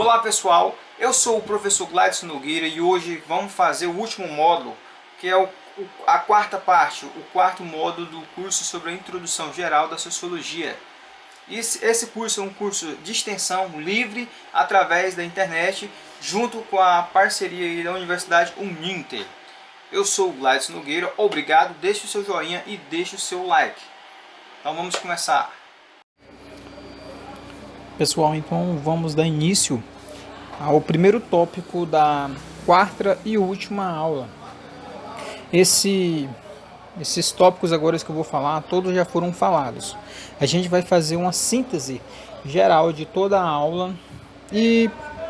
Olá pessoal, eu sou o professor Gladson Nogueira e hoje vamos fazer o último módulo, que é a quarta parte, o quarto módulo do curso sobre a Introdução Geral da Sociologia. Esse curso é um curso de extensão livre através da internet, junto com a parceria da Universidade Uninter. Eu sou o Gladson Nogueira, obrigado, deixe o seu joinha e deixe o seu like. Então vamos começar. Pessoal, então vamos dar início ao primeiro tópico da quarta e última aula. Esses tópicos agora que eu vou falar, todos já foram falados. A gente vai fazer uma síntese geral de toda a aula e,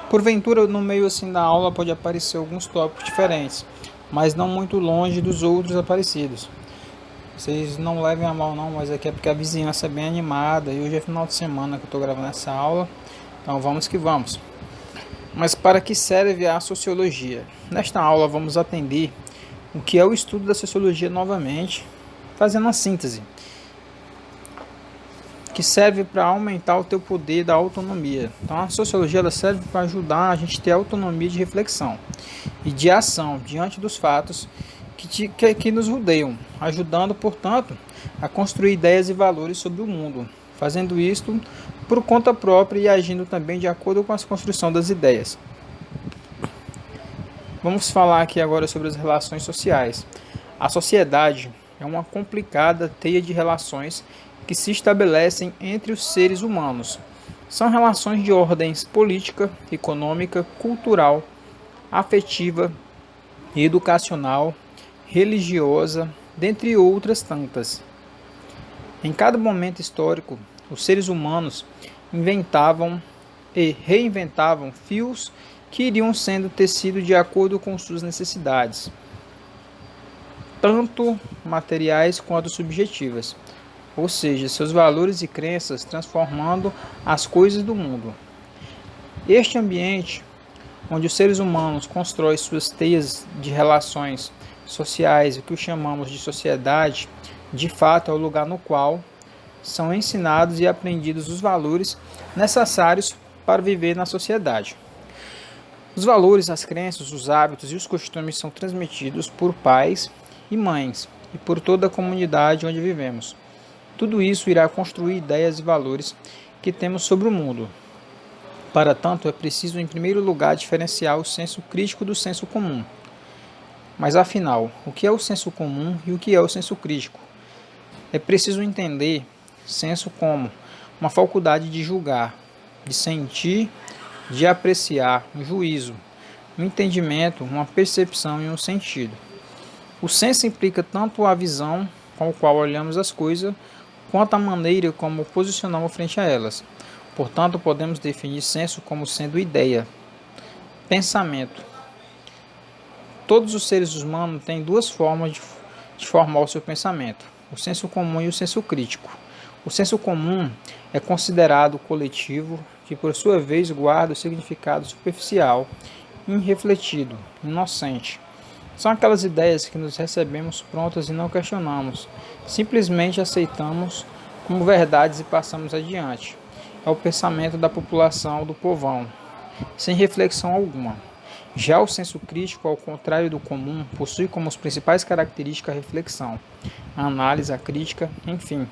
porventura, no meio assim da aula pode aparecer alguns tópicos diferentes, mas não muito longe dos outros aparecidos. Vocês não levem a mal não, mas aqui é porque a vizinhança é bem animada e hoje é final de semana que eu estou gravando essa aula, então vamos que vamos. Mas para que serve a sociologia? Nesta aula vamos atender o que é o estudo da sociologia novamente, fazendo uma síntese, que serve para aumentar o teu poder da autonomia. Então a sociologia ela serve para ajudar a gente a ter autonomia de reflexão e de ação diante dos fatos que nos rodeiam, ajudando, portanto, a construir ideias e valores sobre o mundo, fazendo isto por conta própria e agindo também de acordo com a construção das ideias. Vamos falar aqui agora sobre as relações sociais. A sociedade é uma complicada teia de relações que se estabelecem entre os seres humanos. São relações de ordens política, econômica, cultural, afetiva, educacional, religiosa, dentre outras tantas. Em cada momento histórico, os seres humanos inventavam e reinventavam fios que iriam sendo tecidos de acordo com suas necessidades, tanto materiais quanto subjetivas, ou seja, seus valores e crenças transformando as coisas do mundo. Este ambiente, onde os seres humanos constroem suas teias de relações sociais, o que chamamos de sociedade, de fato é o lugar no qual são ensinados e aprendidos os valores necessários para viver na sociedade. Os valores, as crenças, os hábitos e os costumes são transmitidos por pais e mães e por toda a comunidade onde vivemos. Tudo isso irá construir ideias e valores que temos sobre o mundo. Para tanto, é preciso, em primeiro lugar, diferenciar o senso crítico do senso comum. Mas afinal, o que é o senso comum e o que é o senso crítico? É preciso entender senso como uma faculdade de julgar, de sentir, de apreciar, um juízo, um entendimento, uma percepção e um sentido. O senso implica tanto a visão com a qual olhamos as coisas, quanto a maneira como posicionamos frente a elas. Portanto, podemos definir senso como sendo ideia, pensamento. Todos os seres humanos têm duas formas de formar o seu pensamento, o senso comum e o senso crítico. O senso comum é considerado coletivo, que por sua vez guarda o significado superficial, irrefletido, inocente. São aquelas ideias que nos recebemos prontas e não questionamos, simplesmente aceitamos como verdades e passamos adiante. É o pensamento da população, do povão, sem reflexão alguma. Já o senso crítico, ao contrário do comum, possui como as principais características a reflexão, a análise, a crítica, enfim.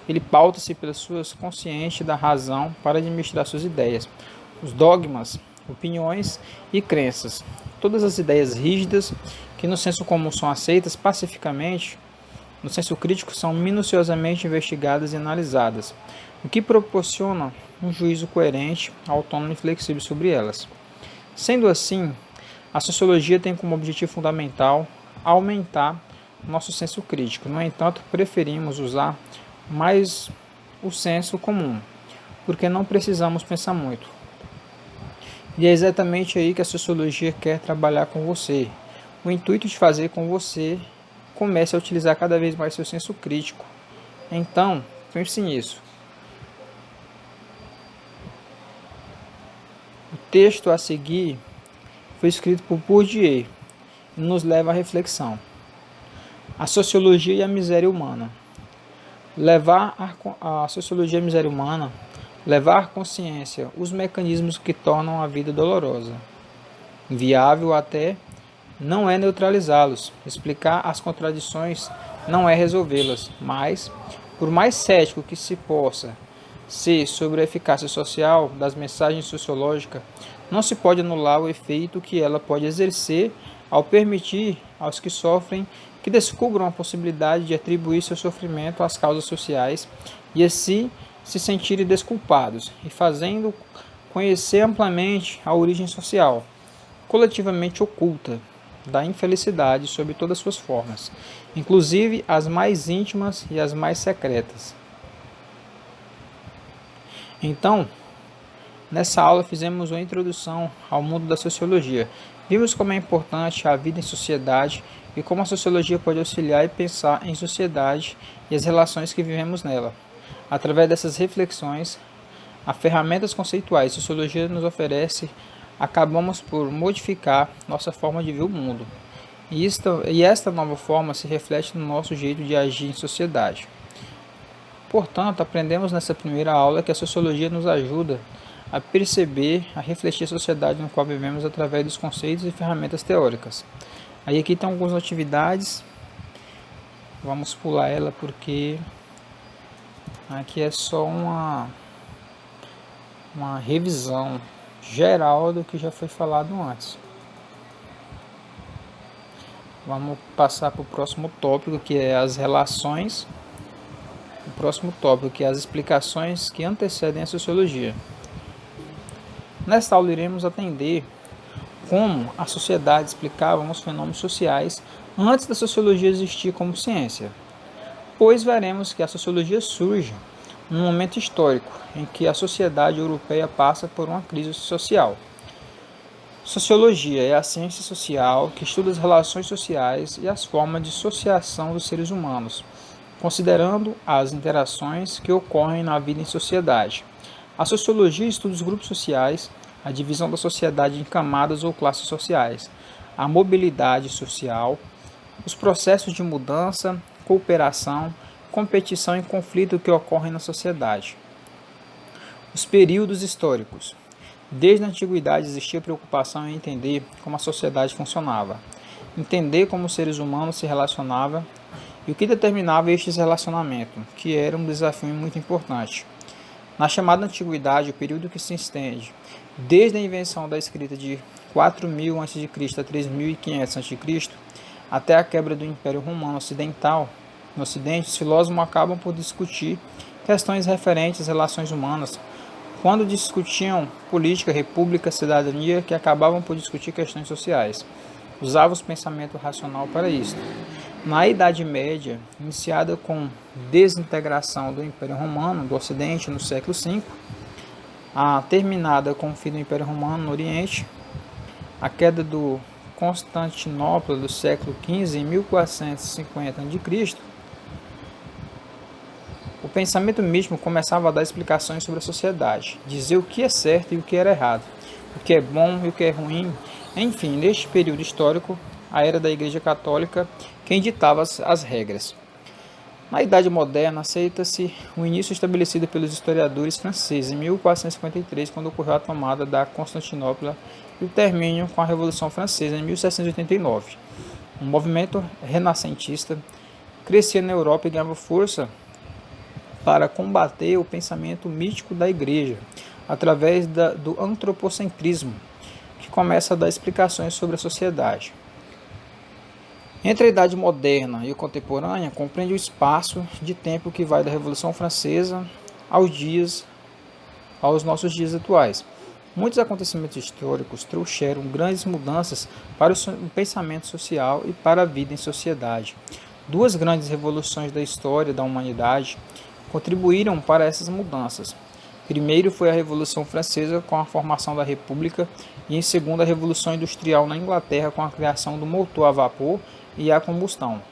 Ele pauta-se pelas suas consciências da razão para administrar suas ideias, os dogmas, opiniões e crenças. Todas as ideias rígidas que no senso comum são aceitas pacificamente, no senso crítico são minuciosamente investigadas e analisadas, o que proporciona um juízo coerente, autônomo e flexível sobre elas. Sendo assim, a sociologia tem como objetivo fundamental aumentar nosso senso crítico. No entanto, preferimos usar mais o senso comum, porque não precisamos pensar muito. E é exatamente aí que a sociologia quer trabalhar com você. O intuito de fazer com você comece a utilizar cada vez mais seu senso crítico. Então, pense nisso. O texto a seguir foi escrito por Bourdieu e nos leva à reflexão. A sociologia e a miséria humana. Levar a sociologia e a miséria humana levar à consciência os mecanismos que tornam a vida dolorosa, viável até não é neutralizá-los, explicar as contradições não é resolvê-las, mas, por mais cético que se possa ser sobre a eficácia social das mensagens sociológicas, não se pode anular o efeito que ela pode exercer ao permitir aos que sofrem que descubram a possibilidade de atribuir seu sofrimento às causas sociais e assim se sentirem desculpados e fazendo conhecer amplamente a origem social, coletivamente oculta, da infelicidade sob todas suas formas, inclusive as mais íntimas e as mais secretas. Então, nessa aula fizemos uma introdução ao mundo da sociologia. Vimos como é importante a vida em sociedade e como a sociologia pode auxiliar e pensar em sociedade e as relações que vivemos nela. Através dessas reflexões, as ferramentas conceituais que a sociologia nos oferece, acabamos por modificar nossa forma de ver o mundo. E esta nova forma se reflete no nosso jeito de agir em sociedade. Portanto, aprendemos nessa primeira aula que a sociologia nos ajuda a perceber, a refletir a sociedade no qual vivemos através dos conceitos e ferramentas teóricas. Aí aqui tem algumas atividades, vamos pular ela porque aqui é só uma revisão geral do que já foi falado antes. Vamos passar para o próximo tópico, que é as relações. O próximo tópico, que é as explicações que antecedem a sociologia. Nesta aula iremos atender como a sociedade explicava os fenômenos sociais antes da sociologia existir como ciência, pois veremos que a sociologia surge num momento histórico em que a sociedade europeia passa por uma crise social. Sociologia é a ciência social que estuda as relações sociais e as formas de associação dos seres humanos, considerando as interações que ocorrem na vida em sociedade. A sociologia estuda os grupos sociais, a divisão da sociedade em camadas ou classes sociais, a mobilidade social, os processos de mudança, cooperação, competição e conflito que ocorrem na sociedade. Os períodos históricos. Desde a antiguidade existia preocupação em entender como a sociedade funcionava, entender como os seres humanos se relacionavam e o que determinava estes relacionamentos, que era um desafio muito importante. Na chamada Antiguidade, o período que se estende desde a invenção da escrita de 4000 a.C. a 3500 a.C., até a quebra do Império Romano Ocidental, no Ocidente, os filósofos acabam por discutir questões referentes às relações humanas, quando discutiam política, república, cidadania, que acabavam por discutir questões sociais. Usavam o pensamento racional para isso. Na Idade Média, iniciada com desintegração do Império Romano do Ocidente no século V, a terminada com o fim do Império Romano no Oriente, a queda do Constantinopla do século XV em 1450 a.C., o pensamento místico começava a dar explicações sobre a sociedade, dizer o que é certo e o que era errado, o que é bom e o que é ruim. Enfim, neste período histórico, a era da Igreja Católica, quem ditava as regras. Na Idade Moderna, aceita-se o início estabelecido pelos historiadores franceses em 1453, quando ocorreu a tomada da Constantinopla, e o término com a Revolução Francesa em 1789. Um movimento renascentista crescia na Europa e ganhava força para combater o pensamento mítico da Igreja, através do antropocentrismo, que começa a dar explicações sobre a sociedade. Entre a Idade Moderna e o Contemporânea, compreende o espaço de tempo que vai da Revolução Francesa aos nossos dias atuais. Muitos acontecimentos históricos trouxeram grandes mudanças para o pensamento social e para a vida em sociedade. Duas grandes revoluções da história da humanidade contribuíram para essas mudanças. Primeiro foi a Revolução Francesa com a formação da República e em segundo a Revolução Industrial na Inglaterra com a criação do motor a vapor e a combustão.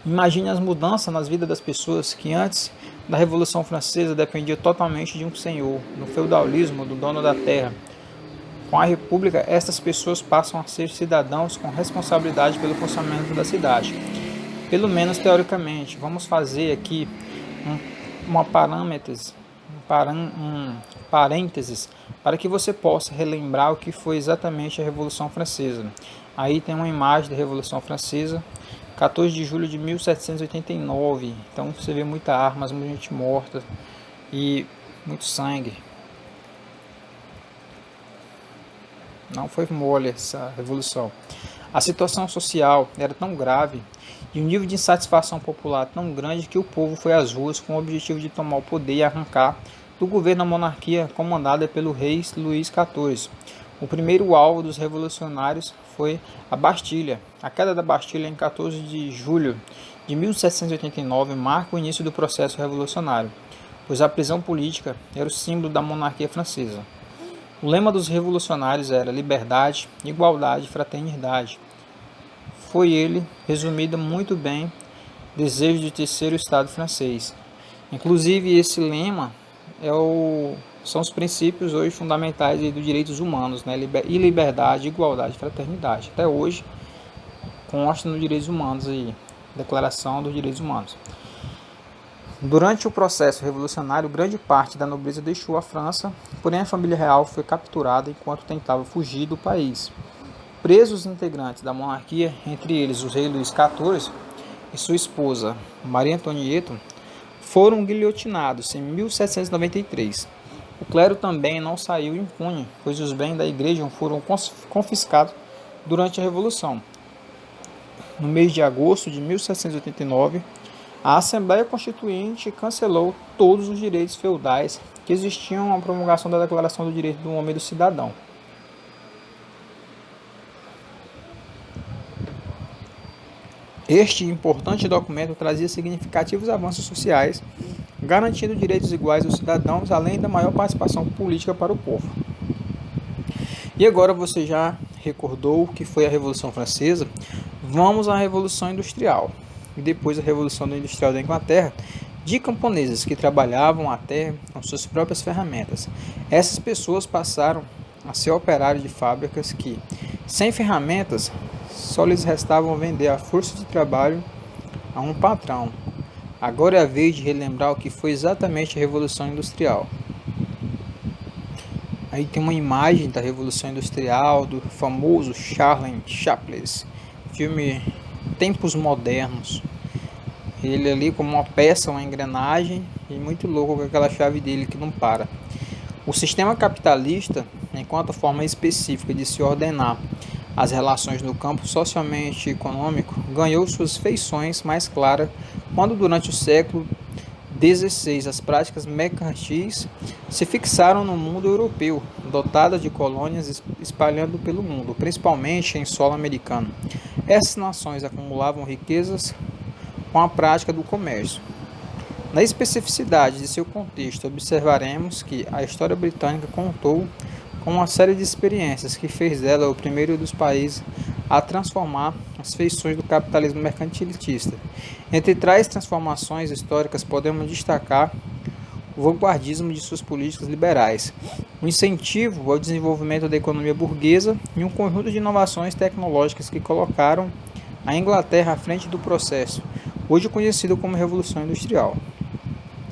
Imagine as mudanças nas vidas das pessoas que antes da Revolução Francesa dependiam totalmente de um senhor, do feudalismo, do dono da terra. Com a República, estas pessoas passam a ser cidadãos com responsabilidade pelo funcionamento da cidade. Pelo menos teoricamente, vamos fazer aqui uma parâmetros parênteses para que você possa relembrar o que foi exatamente a Revolução Francesa. Aí tem uma imagem da Revolução Francesa, 14 de julho de 1789. Então você vê muita armas, muita gente morta e muito sangue. Não foi mole essa revolução. A situação social era tão grave e o nível de insatisfação popular tão grande que o povo foi às ruas com o objetivo de tomar o poder e arrancar do governo a monarquia comandada pelo rei Luís XIV. O primeiro alvo dos revolucionários foi a Bastilha. A queda da Bastilha em 14 de julho de 1789 marca o início do processo revolucionário, pois a prisão política era o símbolo da monarquia francesa. O lema dos revolucionários era liberdade, igualdade e fraternidade. Foi ele, resumido muito bem, desejo de terceiro Estado francês. Inclusive, esse lema são os princípios hoje fundamentais dos direitos humanos, né? Liberdade, igualdade e fraternidade. Até hoje, consta nos direitos humanos, aí, Declaração dos Direitos Humanos. Durante o processo revolucionário, grande parte da nobreza deixou a França, porém a família real foi capturada enquanto tentava fugir do país. Presos integrantes da monarquia, entre eles o rei Luís XIV e sua esposa Maria Antonieta, foram guilhotinados em 1793. O clero também não saiu impune, pois os bens da igreja foram confiscados durante a Revolução. No mês de agosto de 1789, a Assembleia Constituinte cancelou todos os direitos feudais que existiam à promulgação da Declaração do Direito do Homem e do Cidadão. Este importante documento trazia significativos avanços sociais, garantindo direitos iguais aos cidadãos, além da maior participação política para o povo. E agora você já recordou o que foi a Revolução Francesa? Vamos à Revolução Industrial. E depois a Revolução Industrial da Inglaterra, de camponeses que trabalhavam a terra com suas próprias ferramentas. Essas pessoas passaram a ser operários de fábricas que, sem ferramentas, só lhes restavam vender a força de trabalho a um patrão. Agora é a vez de relembrar o que foi exatamente a Revolução Industrial. Aí tem uma imagem da Revolução Industrial do famoso Charles Chaplin, filme Tempos Modernos. Ele ali como uma peça, uma engrenagem, e muito louco com aquela chave dele que não para. O sistema capitalista, enquanto forma específica de se ordenar as relações no campo socialmente econômico, ganhou suas feições mais claras quando durante o século XVI as práticas mercantis se fixaram no mundo europeu, dotadas de colônias espalhando pelo mundo, principalmente em solo americano. Essas nações acumulavam riquezas com a prática do comércio. Na especificidade de seu contexto, observaremos que a história britânica contou com uma série de experiências que fez dela o primeiro dos países a transformar as feições do capitalismo mercantilista. Entre tais transformações históricas podemos destacar o vanguardismo de suas políticas liberais, o incentivo ao desenvolvimento da economia burguesa e um conjunto de inovações tecnológicas que colocaram a Inglaterra à frente do processo, hoje conhecido como Revolução Industrial.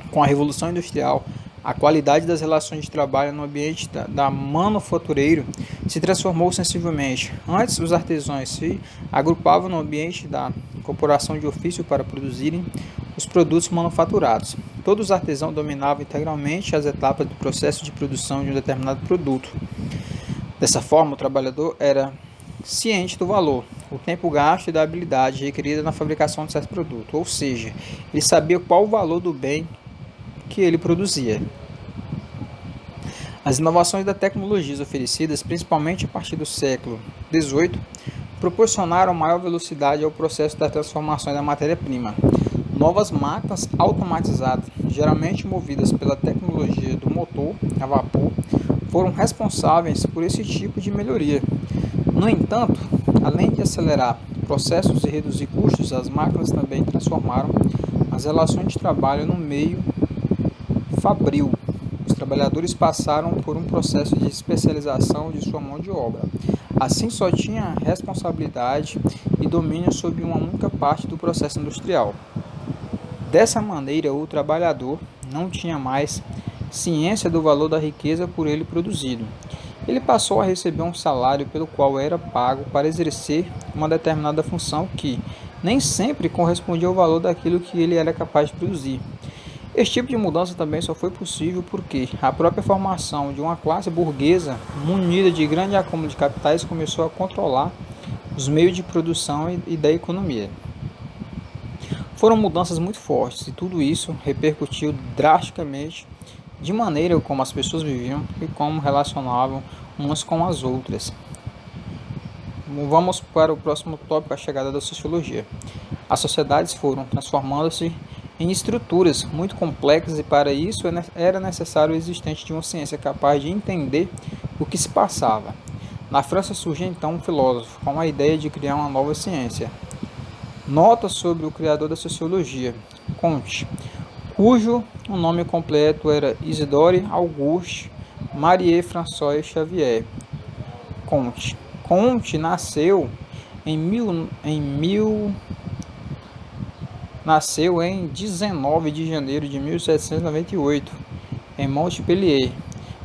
Com a Revolução Industrial, a qualidade das relações de trabalho no ambiente da manufatureiro se transformou sensivelmente. Antes, os artesãos se agrupavam no ambiente da corporação de ofício para produzirem os produtos manufaturados. Todos os artesãos dominavam integralmente as etapas do processo de produção de um determinado produto. Dessa forma, o trabalhador era ciente do valor, o tempo gasto e da habilidade requerida na fabricação de certo produto, ou seja, ele sabia qual o valor do bem que ele produzia. As inovações da tecnologia oferecidas, principalmente a partir do século XVIII, proporcionaram maior velocidade ao processo da transformação da matéria-prima. Novas máquinas automatizadas, geralmente movidas pela tecnologia do motor a vapor, foram responsáveis por esse tipo de melhoria. No entanto, além de acelerar processos e reduzir custos, as máquinas também transformaram as relações de trabalho no meio fabril. Os trabalhadores passaram por um processo de especialização de sua mão de obra. Assim, só tinha responsabilidade e domínio sobre uma única parte do processo industrial. Dessa maneira, o trabalhador não tinha mais ciência do valor da riqueza por ele produzido. Ele passou a receber um salário pelo qual era pago para exercer uma determinada função que nem sempre correspondia ao valor daquilo que ele era capaz de produzir. Este tipo de mudança também só foi possível porque a própria formação de uma classe burguesa munida de grande acúmulo de capitais começou a controlar os meios de produção e da economia. Foram mudanças muito fortes e tudo isso repercutiu drasticamente de maneira como as pessoas viviam e como relacionavam umas com as outras. Vamos para o próximo tópico, a chegada da sociologia. As sociedades foram transformando-se em estruturas muito complexas e para isso era necessário o existente de uma ciência capaz de entender o que se passava. Na França surgiu então um filósofo com a ideia de criar uma nova ciência. Nota sobre o criador da sociologia, Comte, cujo o nome completo era Isidore Auguste Marie-François Xavier. Comte nasceu em 19 de janeiro de 1798, em Montpellier,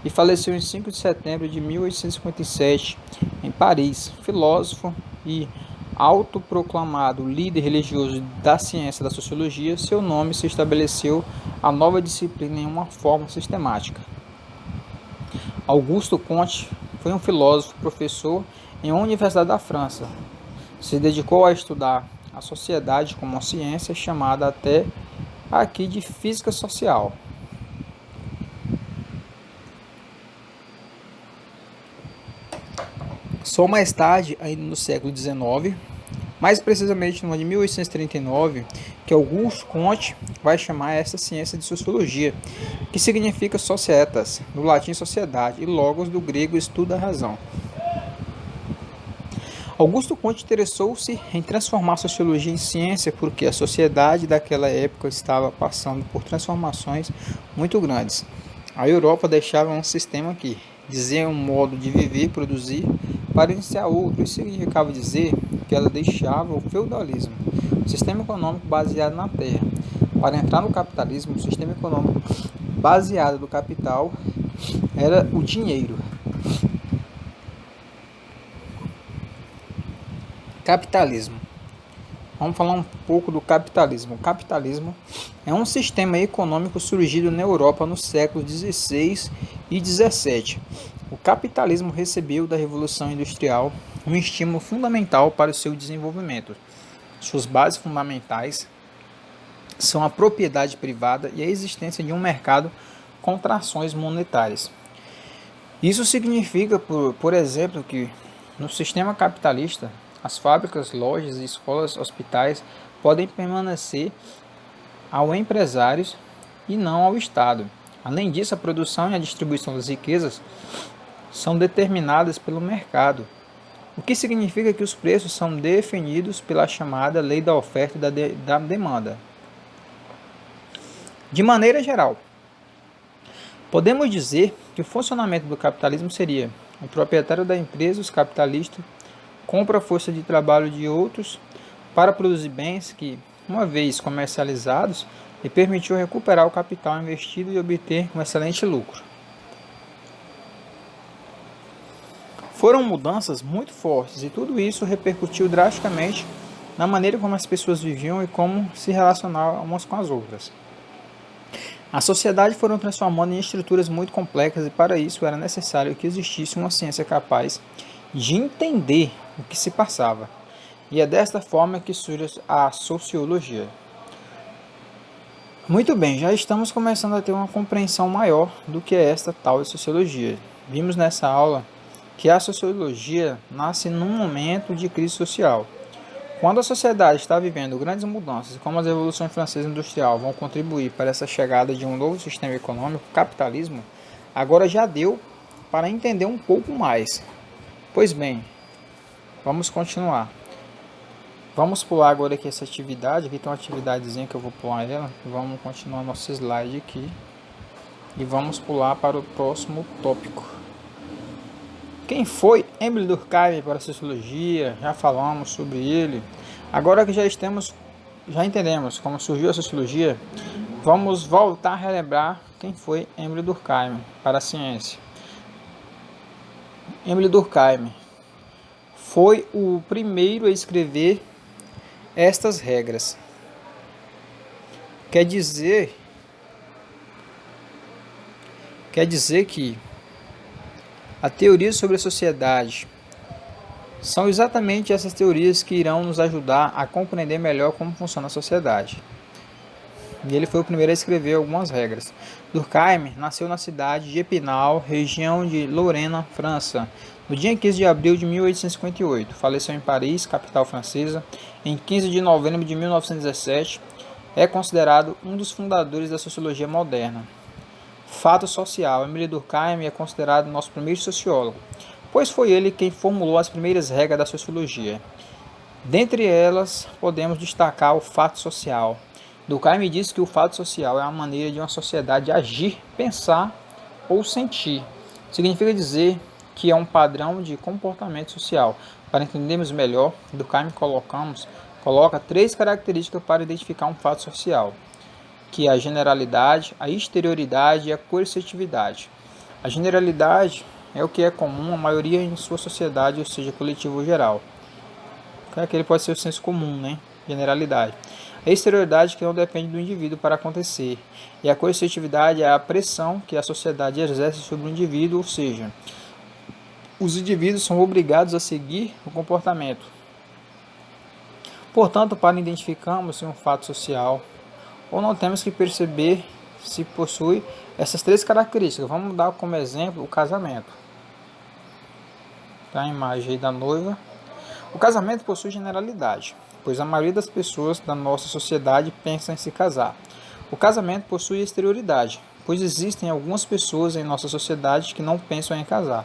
e faleceu em 5 de setembro de 1857, em Paris. Filósofo e autoproclamado líder religioso da ciência da sociologia, seu nome se estabeleceu a nova disciplina em uma forma sistemática. Auguste Comte foi um filósofo, professor em uma universidade da França. Se dedicou a estudar a sociedade como uma ciência chamada até aqui de física social. Só mais tarde, ainda no século XIX, mais precisamente no ano de 1839, que Auguste Comte vai chamar essa ciência de sociologia, que significa societas, do latim sociedade, e logos do grego estudo da razão. Auguste Comte interessou-se em transformar a sociologia em ciência porque a sociedade daquela época estava passando por transformações muito grandes. A Europa deixava um sistema que dizia um modo de viver e produzir para iniciar outro. Isso significava dizer que ela deixava o feudalismo, o sistema econômico baseado na terra, para entrar no capitalismo. O sistema econômico baseado no capital era o dinheiro. Capitalismo. Vamos falar um pouco do capitalismo. O capitalismo é um sistema econômico surgido na Europa nos séculos XVI e XVII. O capitalismo recebeu da Revolução Industrial um estímulo fundamental para o seu desenvolvimento. Suas bases fundamentais são a propriedade privada e a existência de um mercado com trações monetárias. Isso significa, por exemplo, que no sistema capitalista, as fábricas, lojas, escolas, hospitais podem permanecer aos empresários e não ao Estado. Além disso, a produção e a distribuição das riquezas são determinadas pelo mercado, o que significa que os preços são definidos pela chamada lei da oferta e da demanda. De maneira geral, podemos dizer que o funcionamento do capitalismo seria: o proprietário da empresa, os capitalistas, compra a força de trabalho de outros para produzir bens que, uma vez comercializados, lhe permitiu recuperar o capital investido e obter um excelente lucro. Foram mudanças muito fortes e tudo isso repercutiu drasticamente na maneira como as pessoas viviam e como se relacionavam umas com as outras. A sociedade foram transformando em estruturas muito complexas e para isso era necessário que existisse uma ciência capaz de entender o que se passava. E é desta forma que surge a sociologia. Muito bem, já estamos começando a ter uma compreensão maior do que é esta tal de sociologia. Vimos nessa aula que a sociologia nasce num momento de crise social. Quando a sociedade está vivendo grandes mudanças, como as revoluções francesa e industrial vão contribuir para essa chegada de um novo sistema econômico, o capitalismo, agora já deu para entender um pouco mais. Pois bem, vamos continuar. Vamos pular agora aqui essa atividade. Aqui tem uma atividadezinha que eu vou pular ela. Vamos continuar nosso slide aqui. E vamos pular para o próximo tópico. Quem foi Émile Durkheim para a sociologia? Já falamos sobre ele. Agora que já entendemos como surgiu a sociologia, vamos voltar a relembrar quem foi Emile Durkheim para a ciência. Emile Durkheim foi o primeiro a escrever estas regras. Quer dizer que a teoria sobre a sociedade são exatamente essas teorias que irão nos ajudar a compreender melhor como funciona a sociedade. E ele foi o primeiro a escrever algumas regras. Durkheim nasceu na cidade de Epinal, região de Lorena, França, no dia 15 de abril de 1858. Faleceu em Paris, capital francesa, em 15 de novembro de 1917. É considerado um dos fundadores da sociologia moderna. Fato social. Emile Durkheim é considerado nosso primeiro sociólogo, pois foi ele quem formulou as primeiras regras da sociologia. Dentre elas, podemos destacar o fato social. Durkheim diz que o fato social é a maneira de uma sociedade agir, pensar ou sentir. Significa dizer que é um padrão de comportamento social. Para entendermos melhor, Durkheim coloca 3 características para identificar um fato social, que é a generalidade, a exterioridade e a coercitividade. A generalidade é o que é comum à maioria em sua sociedade, ou seja, coletivo ou geral. Aquele pode ser o senso comum, né? Generalidade. A exterioridade que não depende do indivíduo para acontecer. E a coercitividade é a pressão que a sociedade exerce sobre o indivíduo, ou seja, os indivíduos são obrigados a seguir o comportamento. Portanto, para identificarmos um fato social, ou não temos que perceber se possui essas 3 características. Vamos dar como exemplo o casamento. Tá a imagem aí da noiva. O casamento possui generalidade, pois a maioria das pessoas da nossa sociedade pensa em se casar. O casamento possui exterioridade, pois existem algumas pessoas em nossa sociedade que não pensam em casar.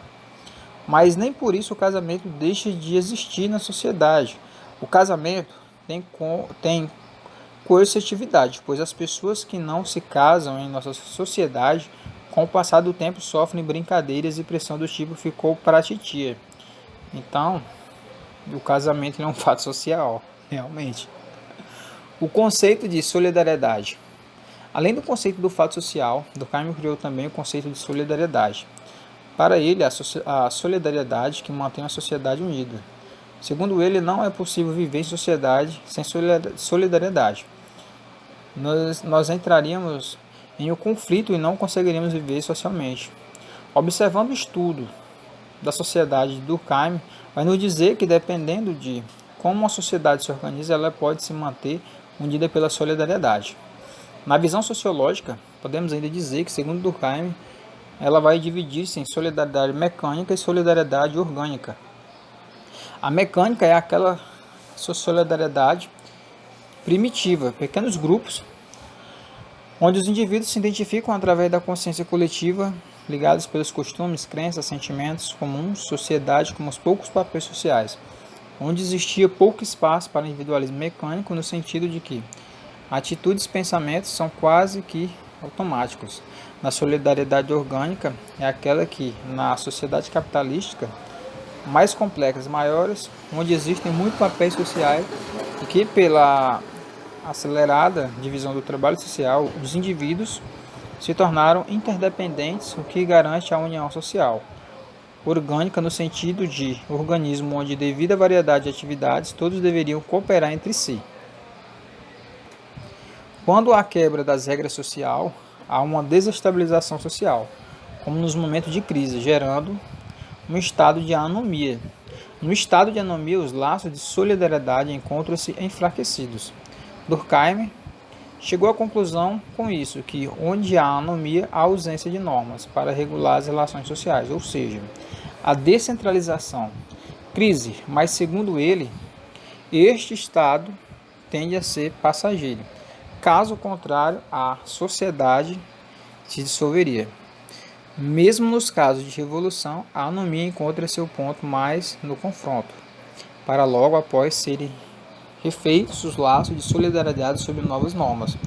Mas nem por isso o casamento deixa de existir na sociedade. O casamento tem coercitividade, pois as pessoas que não se casam em nossa sociedade, com o passar do tempo, sofrem brincadeiras e pressão do tipo ficou para titia. Então, o casamento é um fato social, realmente. O conceito de solidariedade. Além do conceito do fato social, Durkheim criou também o conceito de solidariedade. Para ele, a solidariedade que mantém a sociedade unida. Segundo ele, não é possível viver em sociedade sem solidariedade. Nós entraríamos em um conflito e não conseguiríamos viver socialmente. Observando o estudo da sociedade de Durkheim, vai nos dizer que dependendo de como uma sociedade se organiza, ela pode se manter unida pela solidariedade. Na visão sociológica, podemos ainda dizer que, segundo Durkheim, ela vai dividir-se em solidariedade mecânica e solidariedade orgânica. A mecânica é aquela solidariedade primitiva, pequenos grupos, onde os indivíduos se identificam através da consciência coletiva, ligados pelos costumes, crenças, sentimentos comuns, sociedade como os poucos papéis sociais, onde existia pouco espaço para individualismo mecânico, no sentido de que atitudes e pensamentos são quase que automáticos. Na solidariedade orgânica é aquela que, na sociedade capitalística, mais complexas, maiores, onde existem muitos papéis sociais e que, pela acelerada divisão do trabalho social, os indivíduos se tornaram interdependentes, o que garante a união social. Orgânica no sentido de organismo onde, devido à variedade de atividades, todos deveriam cooperar entre si. Quando há quebra das regras sociais, há uma desestabilização social, como nos momentos de crise, gerando um estado de anomia. No estado de anomia, os laços de solidariedade encontram-se enfraquecidos. Durkheim chegou à conclusão com isso, que onde há anomia, há ausência de normas para regular as relações sociais, ou seja, a descentralização. Crise, mas segundo ele, este estado tende a ser passageiro. Caso contrário, a sociedade se dissolveria. Mesmo nos casos de revolução, a anomia encontra seu ponto mais no confronto, para logo após serem refeitos os laços de solidariedade sob novas normas.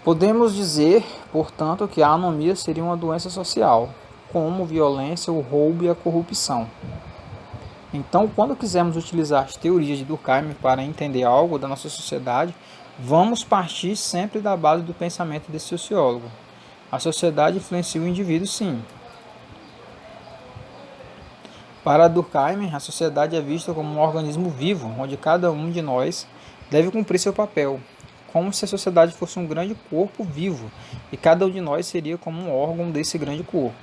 Podemos dizer, portanto, que a anomia seria uma doença social, como violência, o roubo e a corrupção. Então, quando quisermos utilizar as teorias de Durkheim para entender algo da nossa sociedade, Vamos partir sempre da base do pensamento desse sociólogo. A sociedade influencia o indivíduo, sim. Para Durkheim, a sociedade é vista como um organismo vivo, onde cada um de nós deve cumprir seu papel, como se a sociedade fosse um grande corpo vivo, e cada um de nós seria como um órgão desse grande corpo.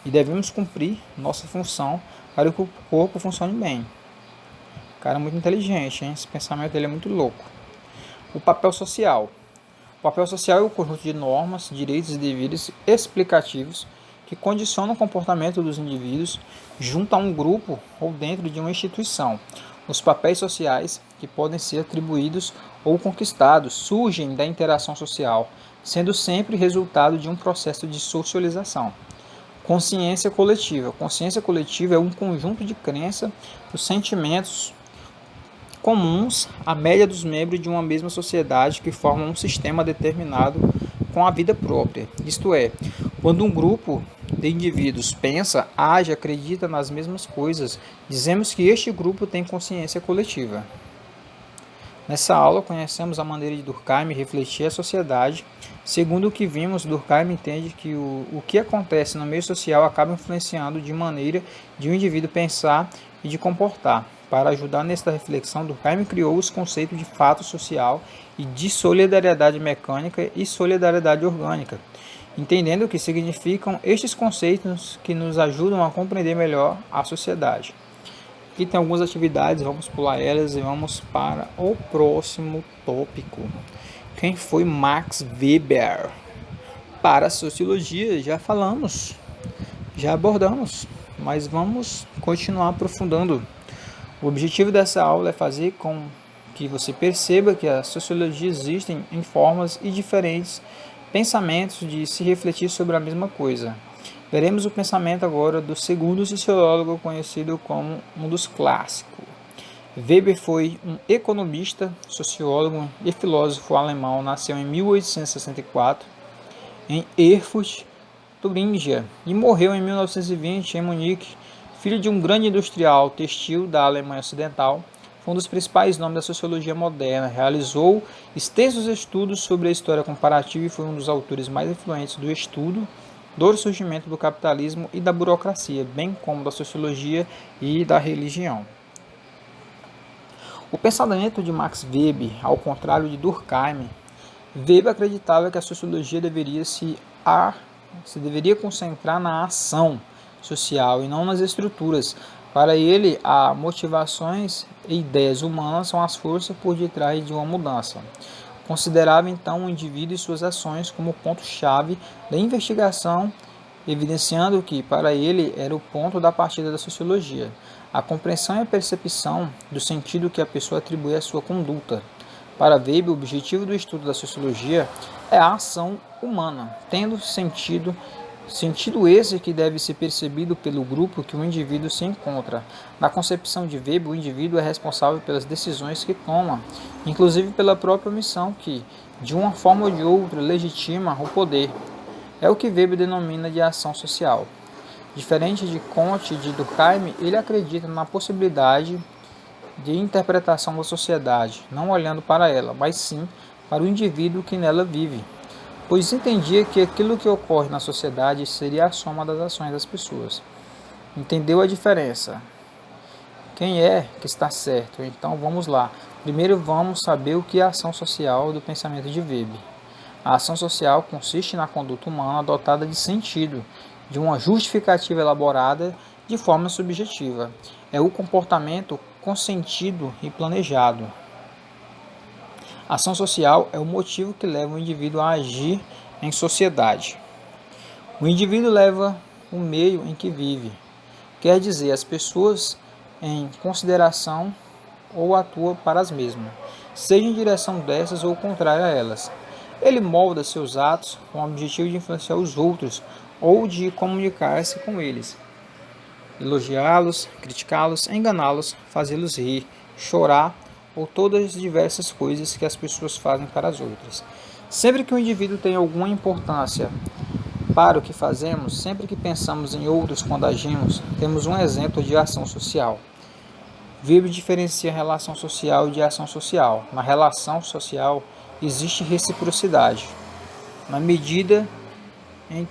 E devemos cumprir nossa função para que o corpo funcione bem. Cara muito inteligente, hein? Esse pensamento dele é muito louco. O papel social. O papel social é o conjunto de normas, direitos e deveres explicativos que condicionam o comportamento dos indivíduos junto a um grupo ou dentro de uma instituição. Os papéis sociais, que podem ser atribuídos ou conquistados, surgem da interação social, sendo sempre resultado de um processo de socialização. Consciência coletiva. Consciência coletiva é um conjunto de crenças, dos sentimentos comuns à média dos membros de uma mesma sociedade que formam um sistema determinado com a vida própria. Isto é, quando um grupo de indivíduos pensa, age, acredita nas mesmas coisas, dizemos que este grupo tem consciência coletiva. Nessa aula, conhecemos a maneira de Durkheim refletir a sociedade. Segundo o que vimos, Durkheim entende que o que acontece no meio social acaba influenciando de maneira de um indivíduo pensar e de comportar. Para ajudar nesta reflexão, Durkheim criou os conceitos de fato social e de solidariedade mecânica e solidariedade orgânica, entendendo o que significam estes conceitos que nos ajudam a compreender melhor a sociedade. Aqui tem algumas atividades, vamos pular elas e vamos para o próximo tópico. Quem foi Max Weber? Para a sociologia, já falamos, já abordamos, mas vamos continuar aprofundando. O objetivo dessa aula é fazer com que você perceba que a sociologia existe em formas e diferentes pensamentos de se refletir sobre a mesma coisa. Veremos o pensamento agora do segundo sociólogo conhecido como um dos clássicos. Weber foi um economista, sociólogo e filósofo alemão. Nasceu em 1864 em Erfurt, Turingia, e morreu em 1920 em Munique. Filho de um grande industrial têxtil da Alemanha Ocidental, foi um dos principais nomes da sociologia moderna. Realizou extensos estudos sobre a história comparativa e foi um dos autores mais influentes do estudo do surgimento do capitalismo e da burocracia, bem como da sociologia e da religião. O pensamento de Max Weber, ao contrário de Durkheim, Weber acreditava que a sociologia deveria concentrar na ação social e não nas estruturas. Para ele, as motivações e ideias humanas são as forças por detrás de uma mudança. Considerava então o indivíduo e suas ações como ponto-chave da investigação, evidenciando que, para ele, era o ponto da partida da sociologia. A compreensão e a percepção do sentido que a pessoa atribui à sua conduta. Para Weber, o objetivo do estudo da sociologia é a ação humana, tendo sentido esse que deve ser percebido pelo grupo que o indivíduo se encontra. Na concepção de Weber, o indivíduo é responsável pelas decisões que toma, inclusive pela própria omissão que, de uma forma ou de outra, legitima o poder. É o que Weber denomina de ação social. Diferente de Comte e de Durkheim, ele acredita na possibilidade de interpretação da sociedade, não olhando para ela, mas sim para o indivíduo que nela vive, pois entendia que aquilo que ocorre na sociedade seria a soma das ações das pessoas. Entendeu a diferença? Quem é que está certo? Então vamos lá. Primeiro vamos saber o que é a ação social do pensamento de Weber. A ação social consiste na conduta humana dotada de sentido, de uma justificativa elaborada de forma subjetiva. É o comportamento consentido e planejado. A ação social é o motivo que leva o indivíduo a agir em sociedade. O indivíduo leva o meio em que vive, quer dizer, as pessoas em consideração ou atua para as mesmas, seja em direção dessas ou contrária a elas. Ele molda seus atos com o objetivo de influenciar os outros ou de comunicar-se com eles, elogiá-los, criticá-los, enganá-los, fazê-los rir, chorar ou todas as diversas coisas que as pessoas fazem para as outras. Sempre que o indivíduo tem alguma importância para o que fazemos, sempre que pensamos em outros quando agimos, temos um exemplo de ação social. Weber diferencia relação social de ação social. Na relação social, existe reciprocidade. Na medida em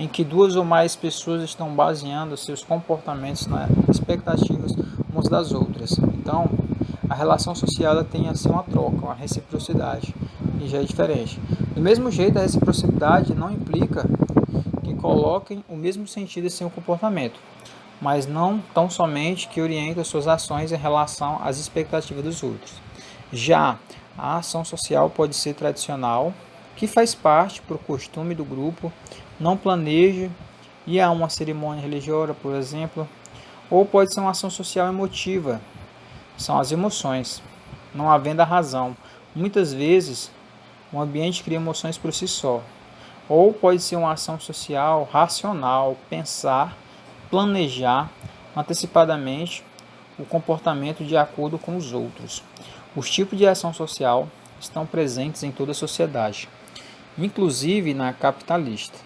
que duas ou mais pessoas estão baseando seus comportamentos nas expectativas umas das outras. Então, a relação social ela tem assim uma troca, uma reciprocidade, e já é diferente. Do mesmo jeito, a reciprocidade não implica que coloquem o mesmo sentido em seu comportamento, mas não tão somente que orientem suas ações em relação às expectativas dos outros. Já a ação social pode ser tradicional, que faz parte por costume do grupo, não planeja ir a uma cerimônia religiosa, por exemplo, ou pode ser uma ação social emotiva, são as emoções, não havendo a razão. Muitas vezes, o ambiente cria emoções por si só. Ou pode ser uma ação social racional, pensar, planejar antecipadamente o comportamento de acordo com os outros. Os tipos de ação social estão presentes em toda a sociedade, inclusive na capitalista,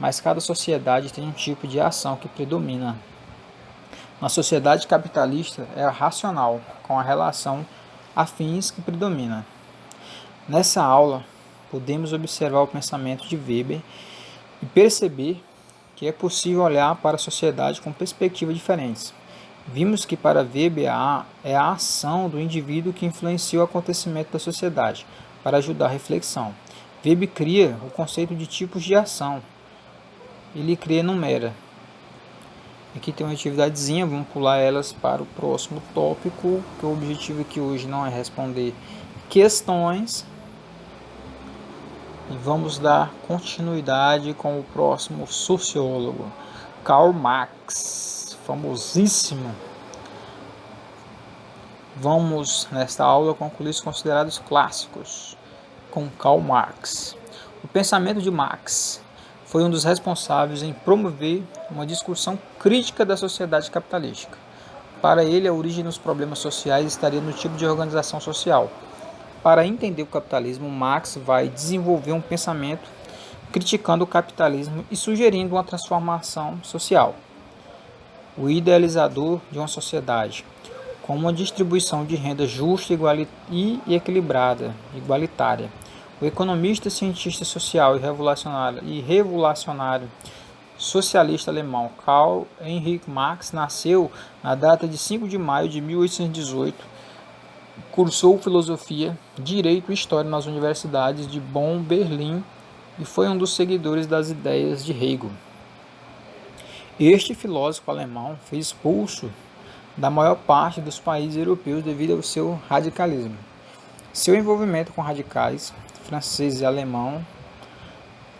mas cada sociedade tem um tipo de ação que predomina. Na sociedade capitalista é a racional, com a relação a fins que predomina. Nessa aula, podemos observar o pensamento de Weber e perceber que é possível olhar para a sociedade com perspectivas diferentes. Vimos que para Weber é a ação do indivíduo que influencia o acontecimento da sociedade, para ajudar a reflexão. Weber cria o conceito de tipos de ação. Ele cria enumera. Aqui tem uma atividadezinha, vamos pular elas para o próximo tópico, que o objetivo aqui hoje não é responder questões. E vamos dar continuidade com o próximo sociólogo, Karl Marx, famosíssimo. Vamos, nesta aula, concluir os considerados clássicos com Karl Marx. O pensamento de Marx foi um dos responsáveis em promover uma discussão crítica da sociedade capitalística. Para ele, a origem dos problemas sociais estaria no tipo de organização social. Para entender o capitalismo, Marx vai desenvolver um pensamento criticando o capitalismo e sugerindo uma transformação social. O idealizador de uma sociedade com uma distribuição de renda justa e equilibrada, igualitária. O economista, cientista social e revolucionário socialista alemão Karl Heinrich Marx nasceu na data de 5 de maio de 1818. Cursou filosofia, direito e história nas universidades de Bonn, Berlim e foi um dos seguidores das ideias de Hegel. Este filósofo alemão foi expulso da maior parte dos países europeus devido ao seu radicalismo. Seu envolvimento com radicais francês e alemão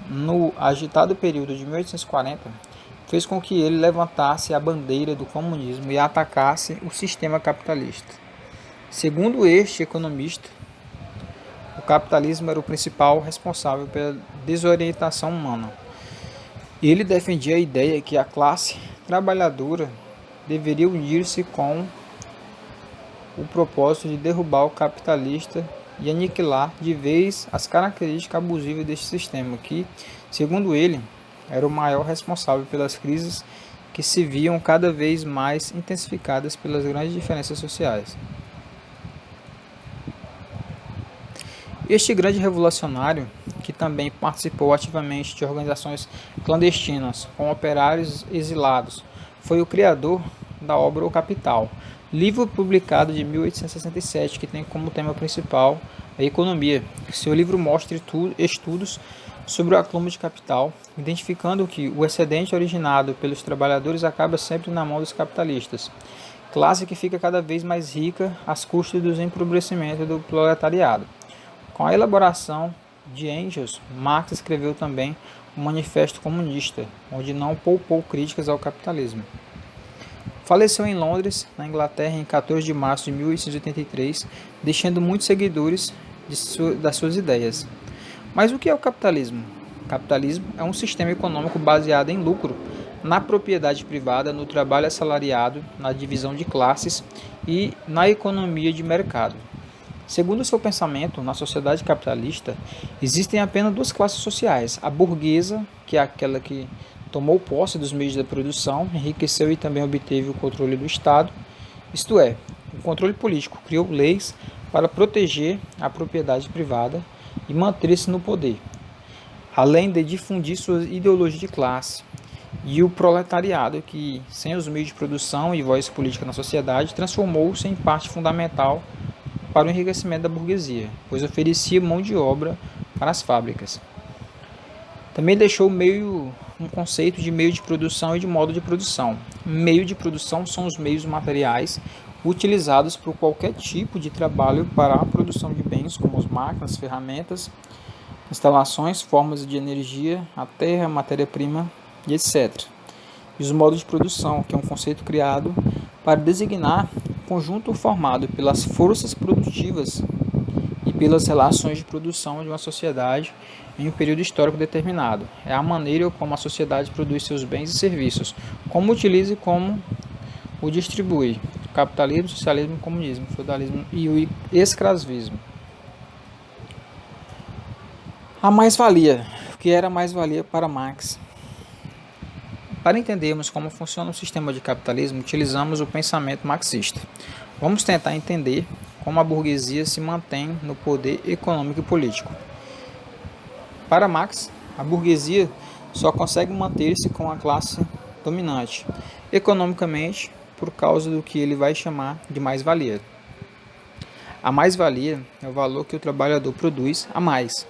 no agitado período de 1840 fez com que ele levantasse a bandeira do comunismo e atacasse o sistema capitalista. Segundo este economista, o capitalismo era o principal responsável pela desorientação humana. Ele defendia a ideia que a classe trabalhadora deveria unir-se com o propósito de derrubar o capitalista e aniquilar de vez as características abusivas deste sistema, que, segundo ele, era o maior responsável pelas crises que se viam cada vez mais intensificadas pelas grandes diferenças sociais. Este grande revolucionário, que também participou ativamente de organizações clandestinas com operários exilados, foi o criador da obra O Capital, livro publicado de 1867, que tem como tema principal a economia. Seu livro mostra estudos sobre o acúmulo de capital, identificando que o excedente originado pelos trabalhadores acaba sempre na mão dos capitalistas, classe que fica cada vez mais rica às custas do empobrecimento do proletariado. Com a elaboração de Engels, Marx escreveu também o Manifesto Comunista, onde não poupou críticas ao capitalismo. Faleceu em Londres, na Inglaterra, em 14 de março de 1883, deixando muitos seguidores das suas ideias. Mas o que é o capitalismo? O capitalismo é um sistema econômico baseado em lucro, na propriedade privada, no trabalho assalariado, na divisão de classes e na economia de mercado. Segundo seu pensamento, na sociedade capitalista, existem apenas duas classes sociais: a burguesa, que é aquela que tomou posse dos meios da produção, enriqueceu e também obteve o controle do Estado, isto é, o controle político, criou leis para proteger a propriedade privada e manter-se no poder, além de difundir sua ideologia de classe. E o proletariado, que, sem os meios de produção e voz política na sociedade, transformou-se em parte fundamental para o enriquecimento da burguesia, pois oferecia mão de obra para as fábricas. Também deixou um conceito de meio de produção e de modo de produção. Meio de produção são os meios materiais utilizados por qualquer tipo de trabalho para a produção de bens, como as máquinas, ferramentas, instalações, formas de energia, a terra, matéria-prima e etc. E os modos de produção, que é um conceito criado para designar um conjunto formado pelas forças produtivas e pelas relações de produção de uma sociedade em um período histórico determinado. É a maneira como a sociedade produz seus bens e serviços, como utiliza e como o distribui. Capitalismo, socialismo, comunismo, feudalismo e o escravismo. A mais-valia. O que era mais-valia para Marx? Para entendermos como funciona o sistema de capitalismo, utilizamos o pensamento marxista. Vamos tentar entender como a burguesia se mantém no poder econômico e político. Para Marx, a burguesia só consegue manter-se com a classe dominante, economicamente, por causa do que ele vai chamar de mais-valia. A mais-valia é o valor que o trabalhador produz a mais,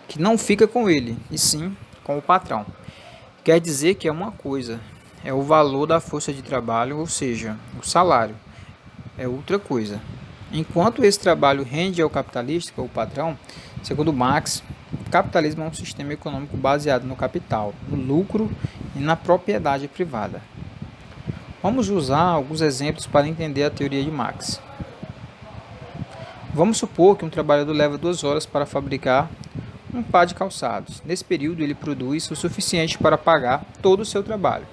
que não fica com ele, e sim com o patrão. Quer dizer que é uma coisa, é o valor da força de trabalho, ou seja, o salário, é outra coisa. Enquanto esse trabalho rende ao capitalista, ou patrão, segundo Marx, o capitalismo é um sistema econômico baseado no capital, no lucro e na propriedade privada. Vamos usar alguns exemplos para entender a teoria de Marx. Vamos supor que um trabalhador leva 2 horas para fabricar um par de calçados. Nesse período, ele produz o suficiente para pagar todo o seu trabalho.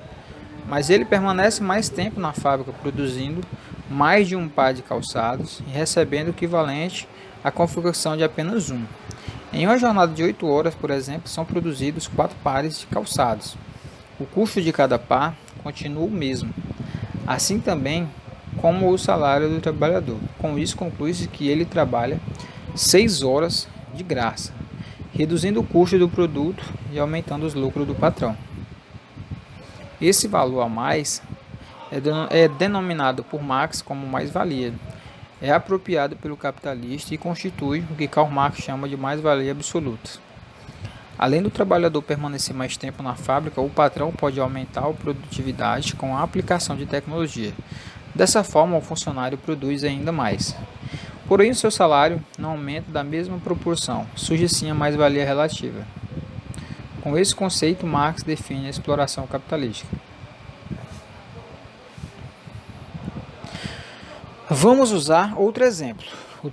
Mas ele permanece mais tempo na fábrica produzindo mais de um par de calçados e recebendo o equivalente à confecção de apenas um. Em uma jornada de 8 horas, por exemplo, são produzidos 4 pares de calçados. O custo de cada par continua o mesmo, assim também como o salário do trabalhador. Com isso, conclui-se que ele trabalha 6 horas de graça, reduzindo o custo do produto e aumentando os lucros do patrão. Esse valor a mais é denominado por Marx como mais-valia. É apropriado pelo capitalista e constitui o que Karl Marx chama de mais-valia absoluta. Além do trabalhador permanecer mais tempo na fábrica, o patrão pode aumentar a produtividade com a aplicação de tecnologia. Dessa forma, o funcionário produz ainda mais. Porém, o seu salário não aumenta da mesma proporção, surge sim a mais-valia relativa. Com esse conceito, Marx define a exploração capitalística. Vamos usar outro exemplo. O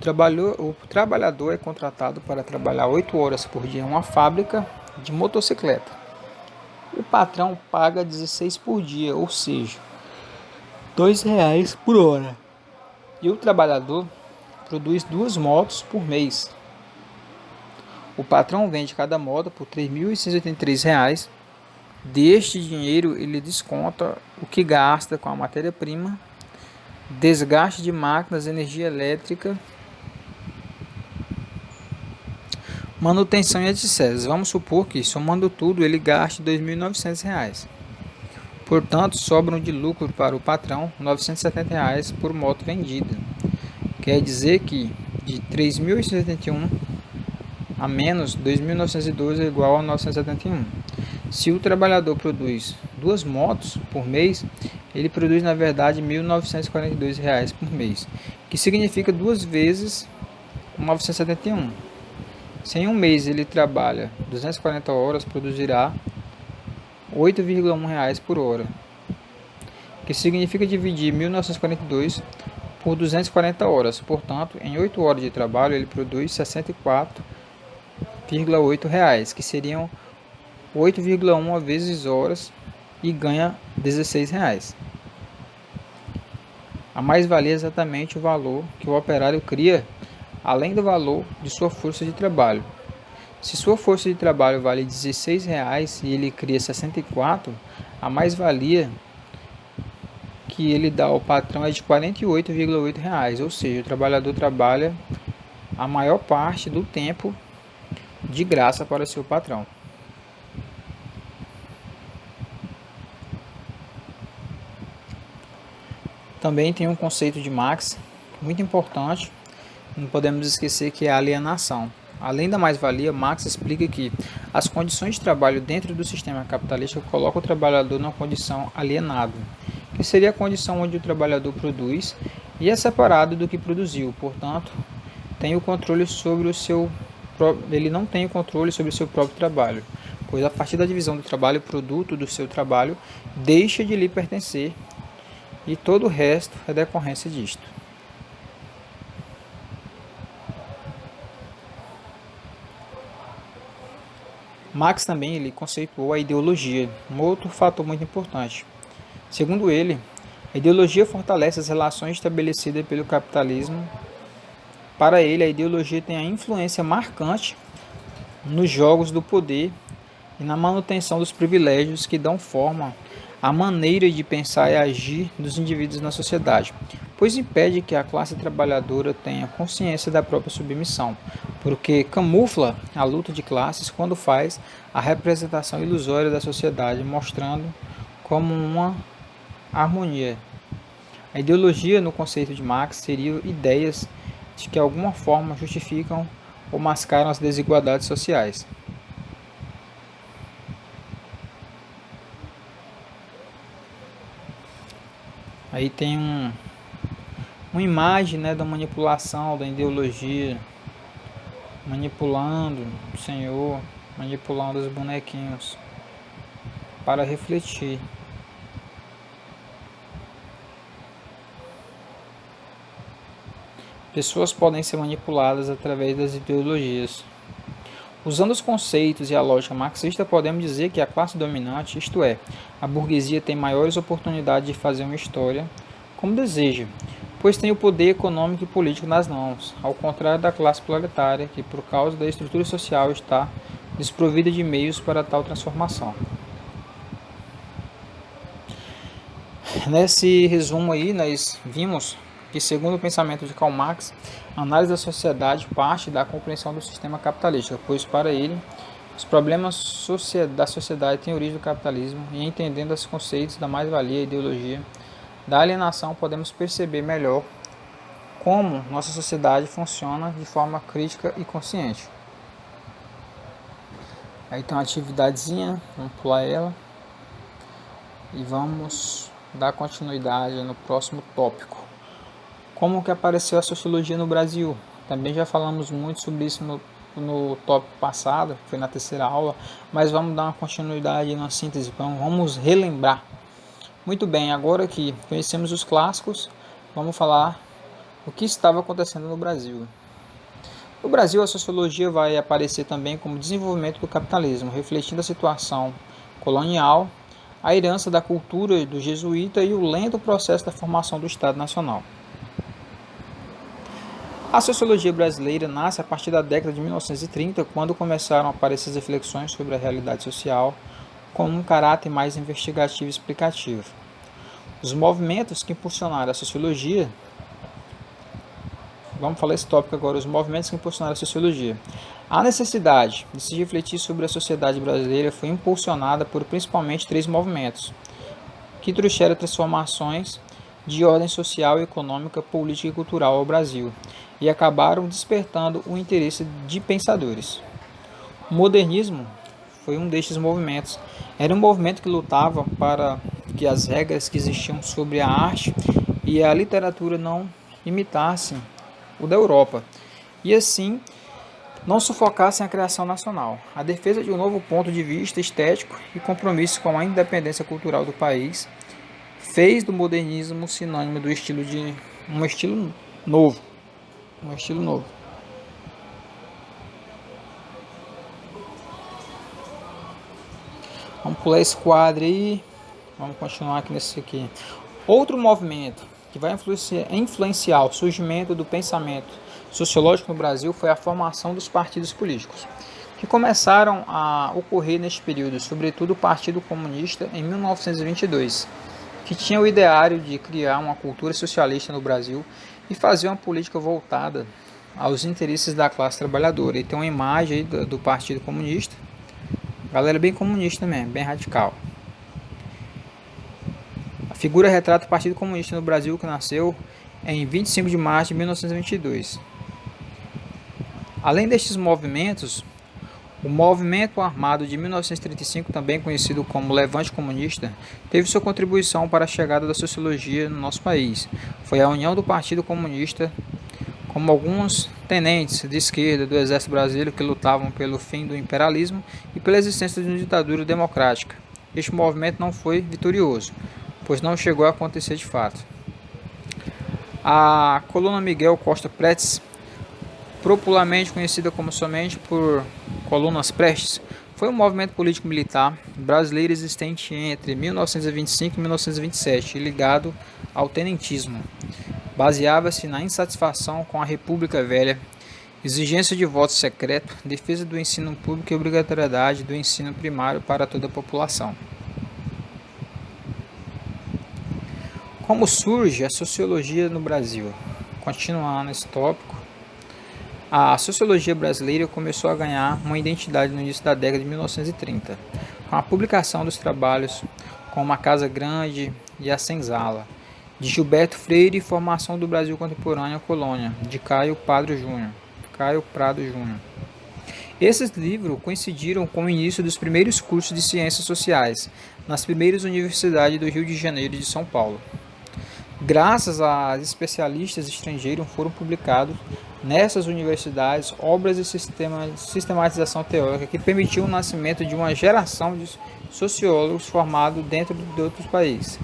trabalhador é contratado para trabalhar 8 horas por dia em uma fábrica de motocicleta. O patrão paga 16 por dia, ou seja, R$2 por hora. E o trabalhador produz 2 motos por mês. O patrão vende cada moto por R$3.183. Deste dinheiro, ele desconta o que gasta com a matéria-prima, desgaste de máquinas, energia elétrica, manutenção e etc. Vamos supor que, somando tudo, ele gaste R$2.900. Portanto, sobram de lucro para o patrão R$970 por moto vendida. Quer dizer que de 3.871 a menos 2.912 é igual a 971. Se o trabalhador produz 2 motos por mês, ele produz na verdade R$1.942 por mês, que significa 2 vezes 971. Se em um mês ele trabalha 240 horas, produzirá R$8,1 por hora, que significa dividir 1.942 por 240 horas. Portanto, em 8 horas de trabalho ele produz R$64,8, que seriam 8,1 vezes horas, e ganha R$16. A mais-valia é exatamente o valor que o operário cria, além do valor de sua força de trabalho. Se sua força de trabalho vale R$ 16 e ele cria 64, a mais-valia que ele dá ao patrão é de R$ 48,8, ou seja, o trabalhador trabalha a maior parte do tempo de graça para seu patrão. Também tem um conceito de Marx muito importante, não podemos esquecer, que é a alienação. Além da mais-valia, Marx explica que as condições de trabalho dentro do sistema capitalista colocam o trabalhador numa condição alienada, que seria a condição onde o trabalhador produz e é separado do que produziu, portanto, ele não tem o controle sobre o seu próprio trabalho, pois a partir da divisão do trabalho, o produto do seu trabalho deixa de lhe pertencer e todo o resto é decorrência disto. Marx também ele conceituou a ideologia, um outro fator muito importante. Segundo ele, a ideologia fortalece as relações estabelecidas pelo capitalismo. Para ele, a ideologia tem a influência marcante nos jogos do poder e na manutenção dos privilégios que dão forma à maneira de pensar e agir dos indivíduos na sociedade, pois impede que a classe trabalhadora tenha consciência da própria submissão, porque camufla a luta de classes quando faz a representação ilusória da sociedade, mostrando como uma harmonia. A ideologia, no conceito de Marx, seria ideias de que de alguma forma justificam ou mascaram as desigualdades sociais. Aí tem uma imagem, da manipulação, da ideologia, manipulando o Senhor, manipulando os bonequinhos para refletir. Pessoas podem ser manipuladas através das ideologias. Usando os conceitos e a lógica marxista, podemos dizer que a classe dominante, isto é, a burguesia, tem maiores oportunidades de fazer uma história como deseja, pois tem o poder econômico e político nas mãos, ao contrário da classe proletária, que por causa da estrutura social está desprovida de meios para tal transformação. Nesse resumo aí, nós vimos que, segundo o pensamento de Karl Marx, a análise da sociedade parte da compreensão do sistema capitalista, pois para ele os problemas da sociedade têm origem do capitalismo, e entendendo os conceitos da mais-valia e ideologia da alienação, podemos perceber melhor como nossa sociedade funciona de forma crítica e consciente. Aí tem uma atividadezinha, vamos pular ela e vamos dar continuidade no próximo tópico. Como que apareceu a sociologia no Brasil? Também já falamos muito sobre isso no tópico passado, foi na terceira aula, mas vamos dar uma continuidade, uma síntese, vamos relembrar. Muito bem, agora que conhecemos os clássicos, vamos falar o que estava acontecendo no Brasil. No Brasil, a sociologia vai aparecer também como desenvolvimento do capitalismo, refletindo a situação colonial, a herança da cultura do jesuíta e o lento processo da formação do Estado Nacional. A sociologia brasileira nasce a partir da década de 1930, quando começaram a aparecer as reflexões sobre a realidade social com um caráter mais investigativo e explicativo. Os movimentos que impulsionaram a sociologia, vamos falar esse tópico agora, os movimentos que impulsionaram a sociologia. A necessidade de se refletir sobre a sociedade brasileira foi impulsionada por principalmente 3 movimentos, que trouxeram transformações de ordem social, econômica, política e cultural ao Brasil, e acabaram despertando o interesse de pensadores. O modernismo foi um destes movimentos. Era um movimento que lutava para que as regras que existiam sobre a arte e a literatura não imitassem o da Europa, e assim não sufocassem a criação nacional. A defesa de um novo ponto de vista estético e compromisso com a independência cultural do país fez do modernismo sinônimo do estilo de um estilo novo. Vamos pular esse quadro aí. Vamos continuar aqui nesse aqui. Outro movimento que vai influenciar o surgimento do pensamento sociológico no Brasil foi a formação dos partidos políticos. que começaram a ocorrer neste período, sobretudo o Partido Comunista em 1922, que tinha o ideário de criar uma cultura socialista no Brasil e fazer uma política voltada aos interesses da classe trabalhadora. E tem uma imagem aí do Partido Comunista, galera bem comunista mesmo, bem radical. A figura retrata o Partido Comunista no Brasil, que nasceu em 25 de março de 1922. Além destes movimentos, o movimento armado de 1935, também conhecido como Levante Comunista, teve sua contribuição para a chegada da sociologia no nosso país. Foi a união do Partido Comunista como alguns tenentes de esquerda do exército brasileiro que lutavam pelo fim do imperialismo e pela existência de uma ditadura democrática. Este movimento não foi vitorioso, pois não chegou a acontecer de fato. A coluna Miguel Costa Prestes, popularmente conhecida como somente por Colunas Prestes, foi um movimento político-militar brasileiro existente entre 1925 e 1927, ligado ao tenentismo. Baseava-se na insatisfação com a República Velha, exigência de voto secreto, defesa do ensino público e obrigatoriedade do ensino primário para toda a população. Como surge a sociologia no Brasil? Continuando esse tópico, a sociologia brasileira começou a ganhar uma identidade no início da década de 1930, com a publicação dos trabalhos como A Casa Grande e A Senzala, de Gilberto Freire, e Formação do Brasil Contemporâneo Colônia, de Caio Prado Júnior. Esses livros coincidiram com o início dos primeiros cursos de ciências sociais nas primeiras universidades do Rio de Janeiro e de São Paulo. Graças a especialistas estrangeiros foram publicados nessas universidades obras de sistematização teórica que permitiu o nascimento de uma geração de sociólogos formados dentro de outros países.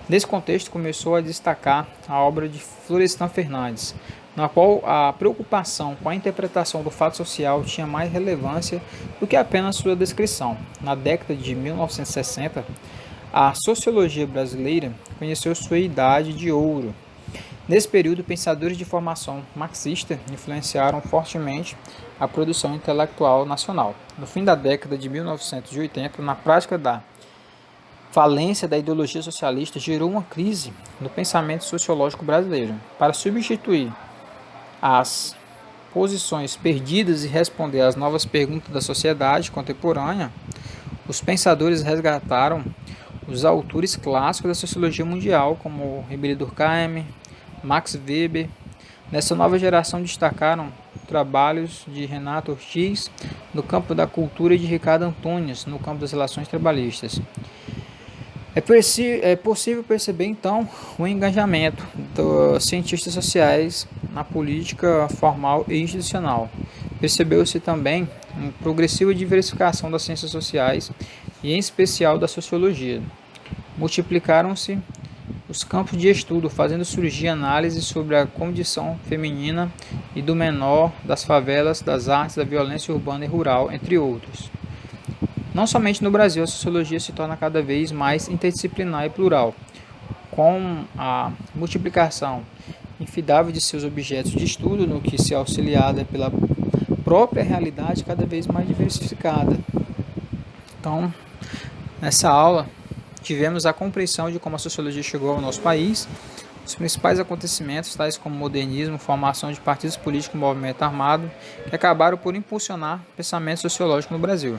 Nesse contexto começou a destacar a obra de Florestan Fernandes, na qual a preocupação com a interpretação do fato social tinha mais relevância do que apenas sua descrição. Na década de 1960, a sociologia brasileira conheceu sua idade de ouro. Nesse período, pensadores de formação marxista influenciaram fortemente a produção intelectual nacional. No fim da década de 1980, na prática da falência da ideologia socialista, gerou uma crise no pensamento sociológico brasileiro. Para substituir as posições perdidas e responder às novas perguntas da sociedade contemporânea, os pensadores resgataram os autores clássicos da sociologia mundial, como Ribéry Durkheim, Max Weber. Nessa nova geração destacaram trabalhos de Renato Ortiz no campo da cultura e de Ricardo Antunes no campo das relações trabalhistas. É possível perceber então o engajamento dos cientistas sociais na política formal e institucional. Percebeu-se também uma progressiva diversificação das ciências sociais e em especial da sociologia. Multiplicaram-se os campos de estudo, fazendo surgir análises sobre a condição feminina e do menor, das favelas, das artes, da violência urbana e rural, entre outros. Não somente no Brasil, a sociologia se torna cada vez mais interdisciplinar e plural, com a multiplicação infidável de seus objetos de estudo, no que se auxiliada pela própria realidade cada vez mais diversificada. Então, nessa aula, tivemos a compreensão de como a sociologia chegou ao nosso país, os principais acontecimentos, tais como modernismo, formação de partidos políticos e movimento armado, que acabaram por impulsionar o pensamento sociológico no Brasil.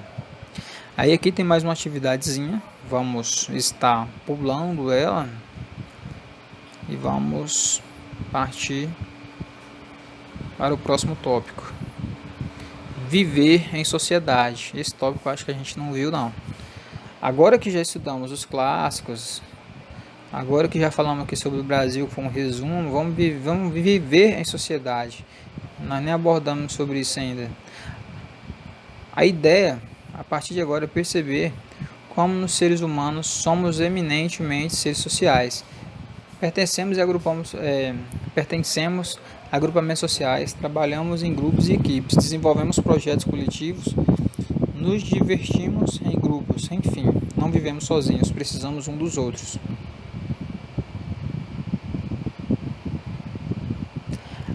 Aí aqui tem mais uma atividadezinha, vamos estar pulando ela e vamos partir para o próximo tópico. Viver em sociedade. Esse tópico eu acho que a gente não viu não. Agora que já estudamos os clássicos, agora que já falamos aqui sobre o Brasil, foi um resumo, vamos viver em sociedade. Nós nem abordamos sobre isso ainda. A ideia, a partir de agora, é perceber como nos seres humanos somos eminentemente seres sociais. Pertencemos a agrupamentos sociais, trabalhamos em grupos e equipes, desenvolvemos projetos coletivos, nos divertimos em grupos, enfim, não vivemos sozinhos, precisamos um dos outros.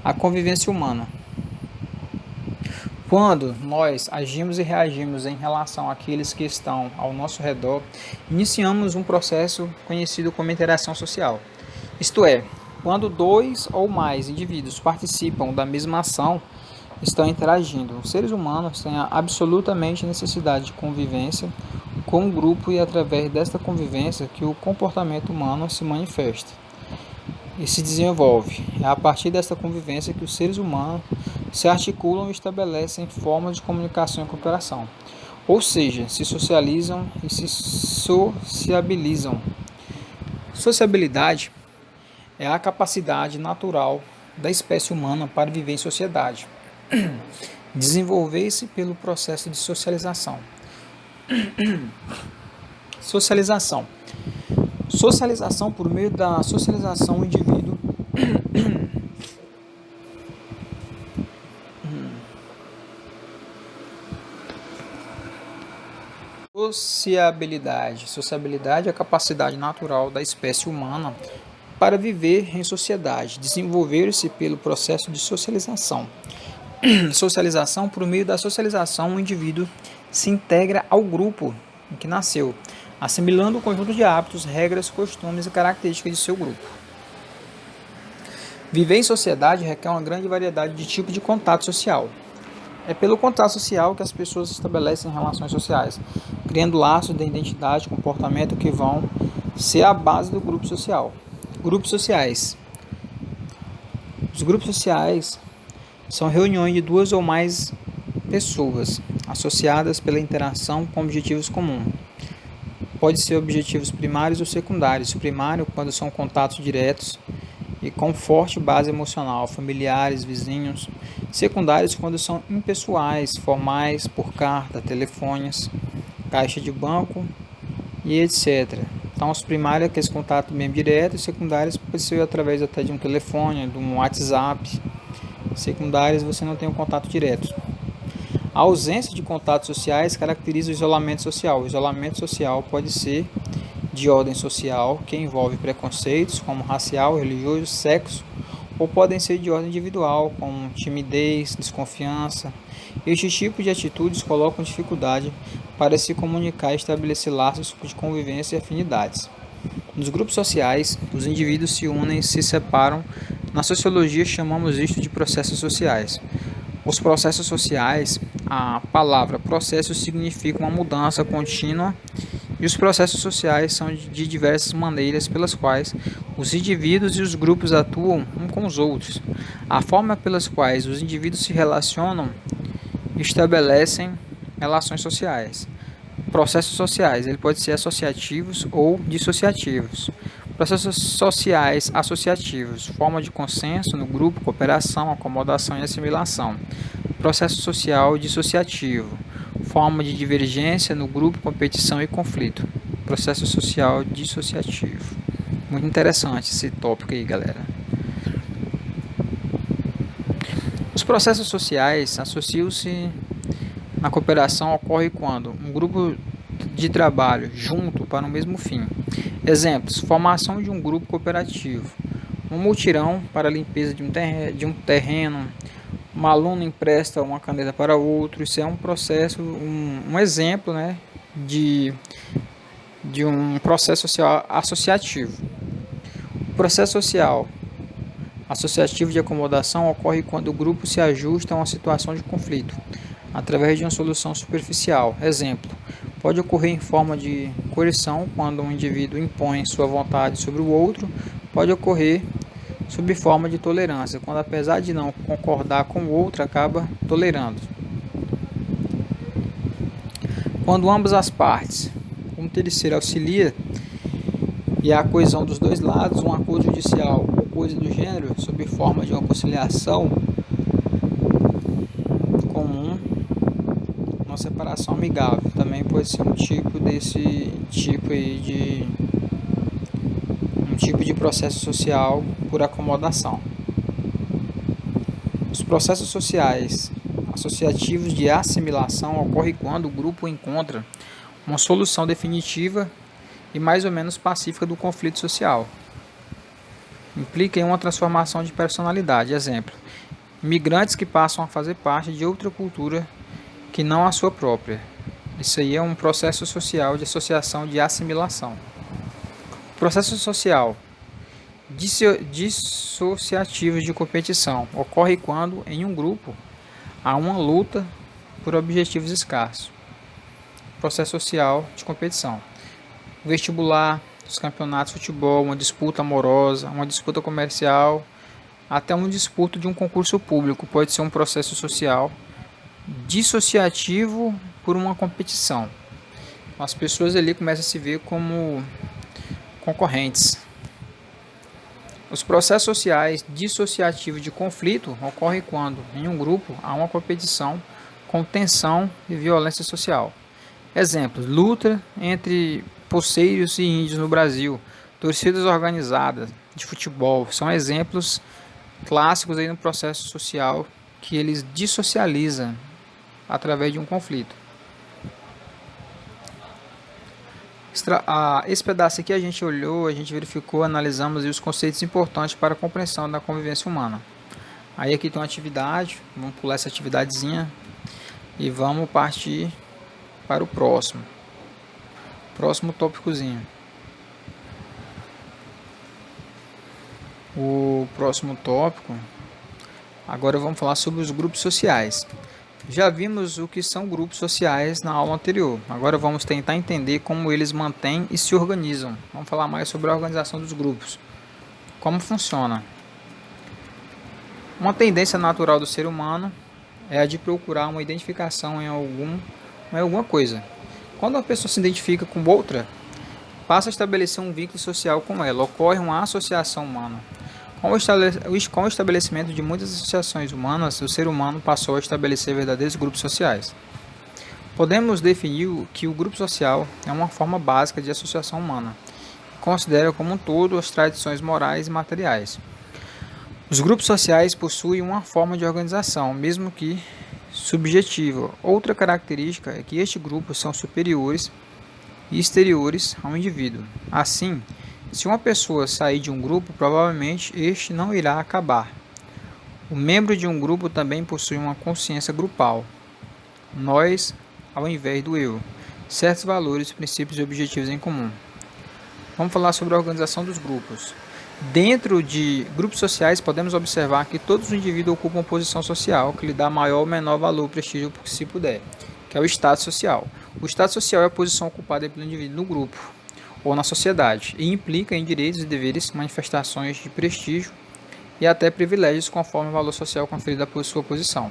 A convivência humana. Quando nós agimos e reagimos em relação àqueles que estão ao nosso redor, iniciamos um processo conhecido como interação social. Isto é, quando dois ou mais indivíduos participam da mesma ação, estão interagindo. Os seres humanos têm a absolutamente necessidade de convivência com o grupo e é através desta convivência que o comportamento humano se manifesta e se desenvolve. É a partir desta convivência que os seres humanos se articulam e estabelecem formas de comunicação e cooperação, ou seja, se socializam e se sociabilizam. Sociabilidade é a capacidade natural da espécie humana para viver em sociedade, desenvolver-se pelo processo de socialização. Socialização. Socialização por meio da socialização o indivíduo Sociabilidade é a capacidade natural da espécie humana para viver em sociedade, desenvolver-se pelo processo de socialização. Socialização, por meio da socialização, o indivíduo se integra ao grupo em que nasceu, assimilando o conjunto de hábitos, regras, costumes e características de seu grupo. Viver em sociedade requer uma grande variedade de tipos de contato social. É pelo contato social que as pessoas estabelecem relações sociais, criando laços de identidade e comportamento que vão ser a base do grupo social. Grupos sociais. Os grupos sociais são reuniões de duas ou mais pessoas, associadas pela interação com objetivos comuns. Pode ser objetivos primários ou secundários. Primário, quando são contatos diretos e com forte base emocional, familiares, vizinhos. Secundários, quando são impessoais, formais, por carta, telefones, caixa de banco e etc. Então, os primários, aqueles contatos mesmo diretos, e secundários pode ser através até de um telefone, de um WhatsApp. Secundários, você não tem um contato direto. A ausência de contatos sociais caracteriza o isolamento social. O isolamento social pode ser de ordem social, que envolve preconceitos como racial, religioso, sexo, ou podem ser de ordem individual, como timidez, desconfiança. Estes tipos de atitudes colocam dificuldade para se comunicar e estabelecer laços de convivência e afinidades. Nos grupos sociais, os indivíduos se unem e se separam. Na sociologia, chamamos isto de processos sociais. Os processos sociais, a palavra processo significa uma mudança contínua e os processos sociais são de diversas maneiras pelas quais os indivíduos e os grupos atuam uns com os outros. A forma pelas quais os indivíduos se relacionam e estabelecem relações sociais. Processos sociais, ele pode ser associativos ou dissociativos. Processos sociais associativos, forma de consenso no grupo, cooperação, acomodação e assimilação. Processo social dissociativo, forma de divergência no grupo, competição e conflito. Processo social dissociativo. Muito interessante esse tópico aí, galera. Os processos sociais associam-se na cooperação ocorre quando um grupo de trabalho junto para o mesmo fim. Exemplos: formação de um grupo cooperativo, um mutirão para a limpeza de um terreno, um aluno empresta uma caneta para outro. Isso é um processo, um exemplo, né, de um processo social associativo. O processo social associativo de acomodação ocorre quando o grupo se ajusta a uma situação de conflito, através de uma solução superficial. Exemplo: pode ocorrer em forma de coerção, quando um indivíduo impõe sua vontade sobre o outro. Pode ocorrer sob forma de tolerância, quando apesar de não concordar com o outro, acaba tolerando. Quando ambas as partes, um terceiro auxilia e há a coesão dos dois lados, um acordo judicial ou coisa do gênero, sob forma de uma conciliação comum, uma separação amigável, também pode ser um tipo de processo social por acomodação. Os processos sociais associativos de assimilação ocorrem quando o grupo encontra uma solução definitiva e mais ou menos pacífica do conflito social. Implica em uma transformação de personalidade. Exemplo: migrantes que passam a fazer parte de outra cultura que não a sua própria. Isso aí é um processo social de associação, de assimilação. O processo social dissociativo de competição ocorre quando, em um grupo, há uma luta por objetivos escassos. Processo social de competição. Vestibular, os campeonatos de futebol, uma disputa amorosa, uma disputa comercial, até uma disputa de um concurso público pode ser um processo social dissociativo por uma competição. As pessoas ali começam a se ver como concorrentes. Os processos sociais dissociativos de conflito ocorrem quando, em um grupo, há uma competição com tensão e violência social. Exemplos: luta entre poceiros e índios no Brasil, torcidas organizadas de futebol, são exemplos clássicos aí no processo social que eles dissocializam através de um conflito. Esse pedaço aqui a gente olhou, a gente verificou, analisamos os conceitos importantes para a compreensão da convivência humana. Aí aqui tem uma atividade, vamos pular essa atividadezinha e vamos partir para o próximo tópicozinho. O próximo tópico, agora vamos falar sobre os grupos sociais. Já vimos o que são grupos sociais na aula anterior. Agora vamos tentar entender como eles mantêm e se organizam. Vamos falar mais sobre a organização dos grupos. Como funciona? Uma tendência natural do ser humano é a de procurar uma identificação em alguma coisa. Quando uma pessoa se identifica com outra, passa a estabelecer um vínculo social com ela. Ocorre uma associação humana. Com o estabelecimento de muitas associações humanas, o ser humano passou a estabelecer verdadeiros grupos sociais. Podemos definir que o grupo social é uma forma básica de associação humana, que considera como um todo as tradições morais e materiais. Os grupos sociais possuem uma forma de organização, mesmo que subjetiva. Outra característica é que estes grupos são superiores e exteriores ao indivíduo. Assim, se uma pessoa sair de um grupo, provavelmente este não irá acabar. O membro de um grupo também possui uma consciência grupal, nós ao invés do eu, certos valores, princípios e objetivos em comum. Vamos falar sobre a organização dos grupos. Dentro de grupos sociais, podemos observar que todos os indivíduos ocupam uma posição social que lhe dá maior ou menor valor, prestígio, se puder, que é o status social. O status social é a posição ocupada pelo indivíduo no grupo ou na sociedade, e implica em direitos e deveres, manifestações de prestígio e até privilégios conforme o valor social conferido por sua posição.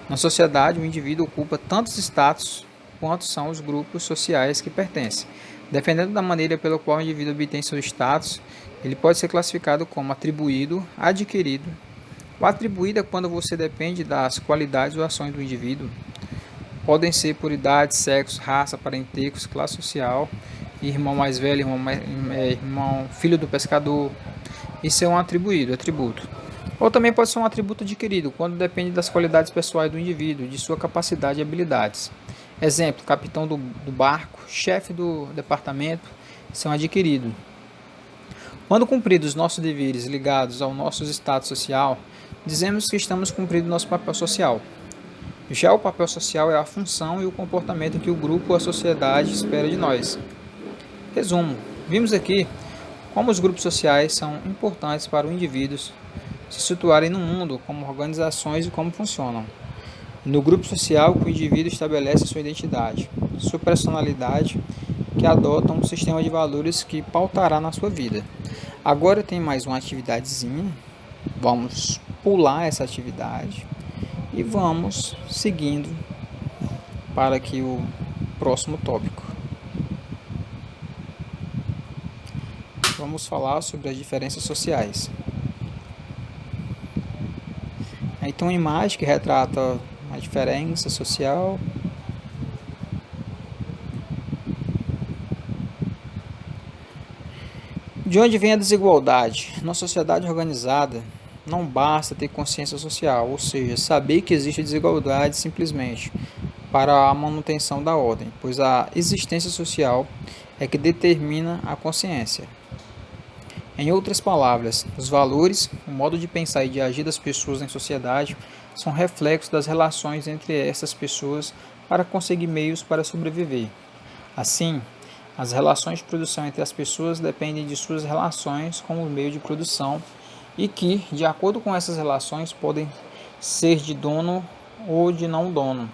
Na sociedade, o indivíduo ocupa tantos status quanto são os grupos sociais que pertencem. Dependendo da maneira pela qual o indivíduo obtém seu status, ele pode ser classificado como atribuído, adquirido. O atribuído é quando você depende das qualidades ou ações do indivíduo. Podem ser por idade, sexo, raça, parentesco, classe social, irmão mais velho, irmão filho do pescador. Isso é um atributo. Ou também pode ser um atributo adquirido, quando depende das qualidades pessoais do indivíduo, de sua capacidade e habilidades. Exemplo: capitão do barco, chefe do departamento, são adquiridos. Quando cumpridos os nossos deveres ligados ao nosso status social, dizemos que estamos cumprindo nosso papel social. Já o papel social é a função e o comportamento que o grupo ou a sociedade espera de nós. Resumo: vimos aqui como os grupos sociais são importantes para os indivíduos se situarem no mundo, como organizações e como funcionam. No grupo social, o indivíduo estabelece sua identidade, sua personalidade, que adota um sistema de valores que pautará na sua vida. Agora tem mais uma atividadezinha, vamos pular essa atividade e vamos seguindo para aqui o próximo tópico. Vamos falar sobre as diferenças sociais. Aí tem uma imagem que retrata a diferença social. De onde vem a desigualdade? Na sociedade organizada, não basta ter consciência social, ou seja, saber que existe desigualdade simplesmente para a manutenção da ordem, pois a existência social é que determina a consciência. Em outras palavras, os valores, o modo de pensar e de agir das pessoas em sociedade são reflexos das relações entre essas pessoas para conseguir meios para sobreviver. Assim, as relações de produção entre as pessoas dependem de suas relações com o meio de produção e que, de acordo com essas relações, podem ser de dono ou de não dono.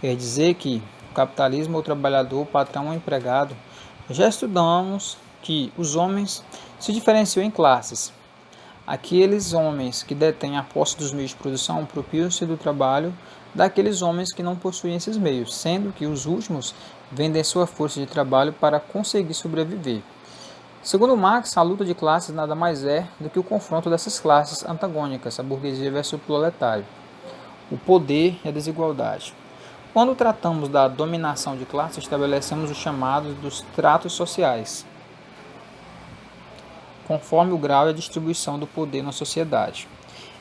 Quer dizer que o capitalismo, o trabalhador, o patrão ou empregado, já estudamos que os homens se diferenciam em classes. Aqueles homens que detêm a posse dos meios de produção apropriam-se do trabalho daqueles homens que não possuem esses meios, sendo que os últimos vendem sua força de trabalho para conseguir sobreviver. Segundo Marx, a luta de classes nada mais é do que o confronto dessas classes antagônicas, a burguesia versus o proletário, o poder e a desigualdade. Quando tratamos da dominação de classe, estabelecemos os chamados dos tratos sociais, conforme o grau e a distribuição do poder na sociedade.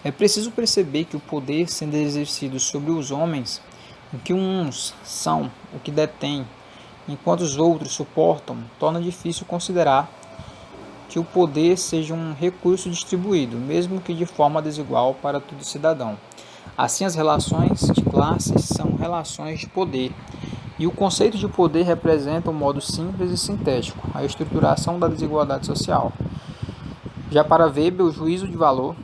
É preciso perceber que o poder sendo exercido sobre os homens, em que uns são o que detêm, enquanto os outros suportam, torna difícil considerar que o poder seja um recurso distribuído, mesmo que de forma desigual para todo cidadão. Assim, as relações de classes são relações de poder, e o conceito de poder representa um modo simples e sintético, a estruturação da desigualdade social. Já para Weber, o juízo de valor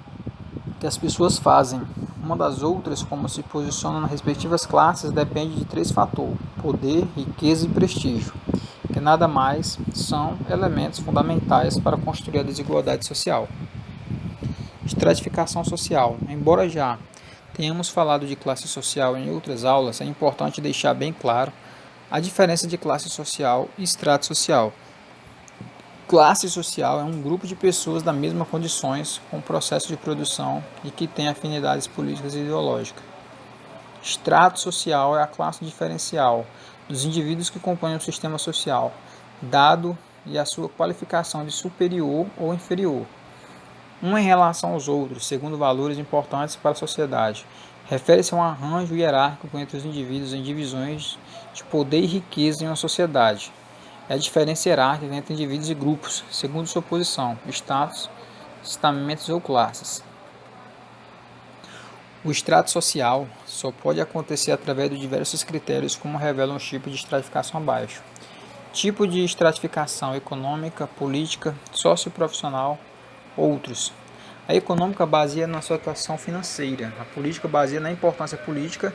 que as pessoas fazem uma das outras, como se posicionam nas respectivas classes, depende de 3 fatores: poder, riqueza e prestígio, que nada mais são elementos fundamentais para construir a desigualdade social. Estratificação social. Embora já tenhamos falado de classe social em outras aulas, é importante deixar bem claro a diferença de classe social e estrato social. Classe social é um grupo de pessoas das mesmas condições com o processo de produção e que tem afinidades políticas e ideológicas. Estrato social é a classe diferencial dos indivíduos que compõem o sistema social, dado e a sua qualificação de superior ou inferior, um em relação aos outros, segundo valores importantes para a sociedade. Refere-se a um arranjo hierárquico entre os indivíduos em divisões de poder e riqueza em uma sociedade. É a diferença hierárquica entre indivíduos e grupos, segundo sua posição, status, estamentos ou classes. O estrato social só pode acontecer através de diversos critérios, como revelam os tipos de estratificação abaixo. Tipo de estratificação: econômica, política, socioprofissional, outros. A econômica baseia na sua atuação financeira, a política baseia na importância política,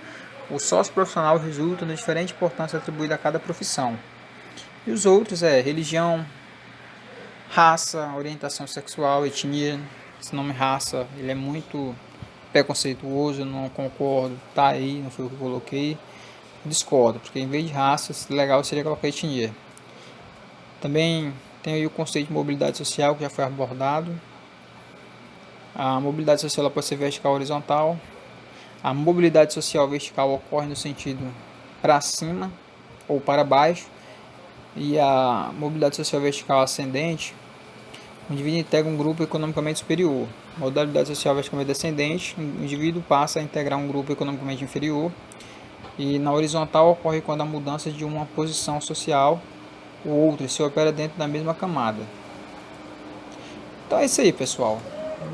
o socioprofissional resulta da diferente importância atribuída a cada profissão. E os outros religião, raça, orientação sexual, etnia. Esse nome raça, ele é muito preconceituoso, eu não concordo, tá aí, não foi o que eu coloquei. Discordo, porque em vez de raça, legal seria colocar etnia. Também tem aí o conceito de mobilidade social, que já foi abordado. A mobilidade social ela pode ser vertical ou horizontal. A mobilidade social vertical ocorre no sentido para cima ou para baixo. E a mobilidade social vertical ascendente, o indivíduo integra um grupo economicamente superior. Modalidade social verticalmente descendente, o indivíduo passa a integrar um grupo economicamente inferior. E na horizontal ocorre quando a mudança de uma posição social ou outra se opera dentro da mesma camada. Então é isso aí, pessoal.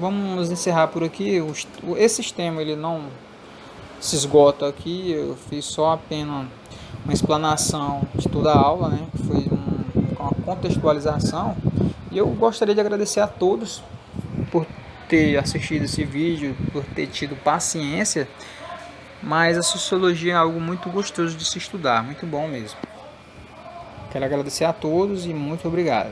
Vamos encerrar por aqui. Esse sistema ele não se esgota aqui. Eu fiz só apenas uma explanação de toda a aula, né? Foi uma contextualização. E eu gostaria de agradecer a todos por ter assistido esse vídeo, por ter tido paciência. Mas a sociologia é algo muito gostoso de se estudar, muito bom mesmo. Quero agradecer a todos e muito obrigado.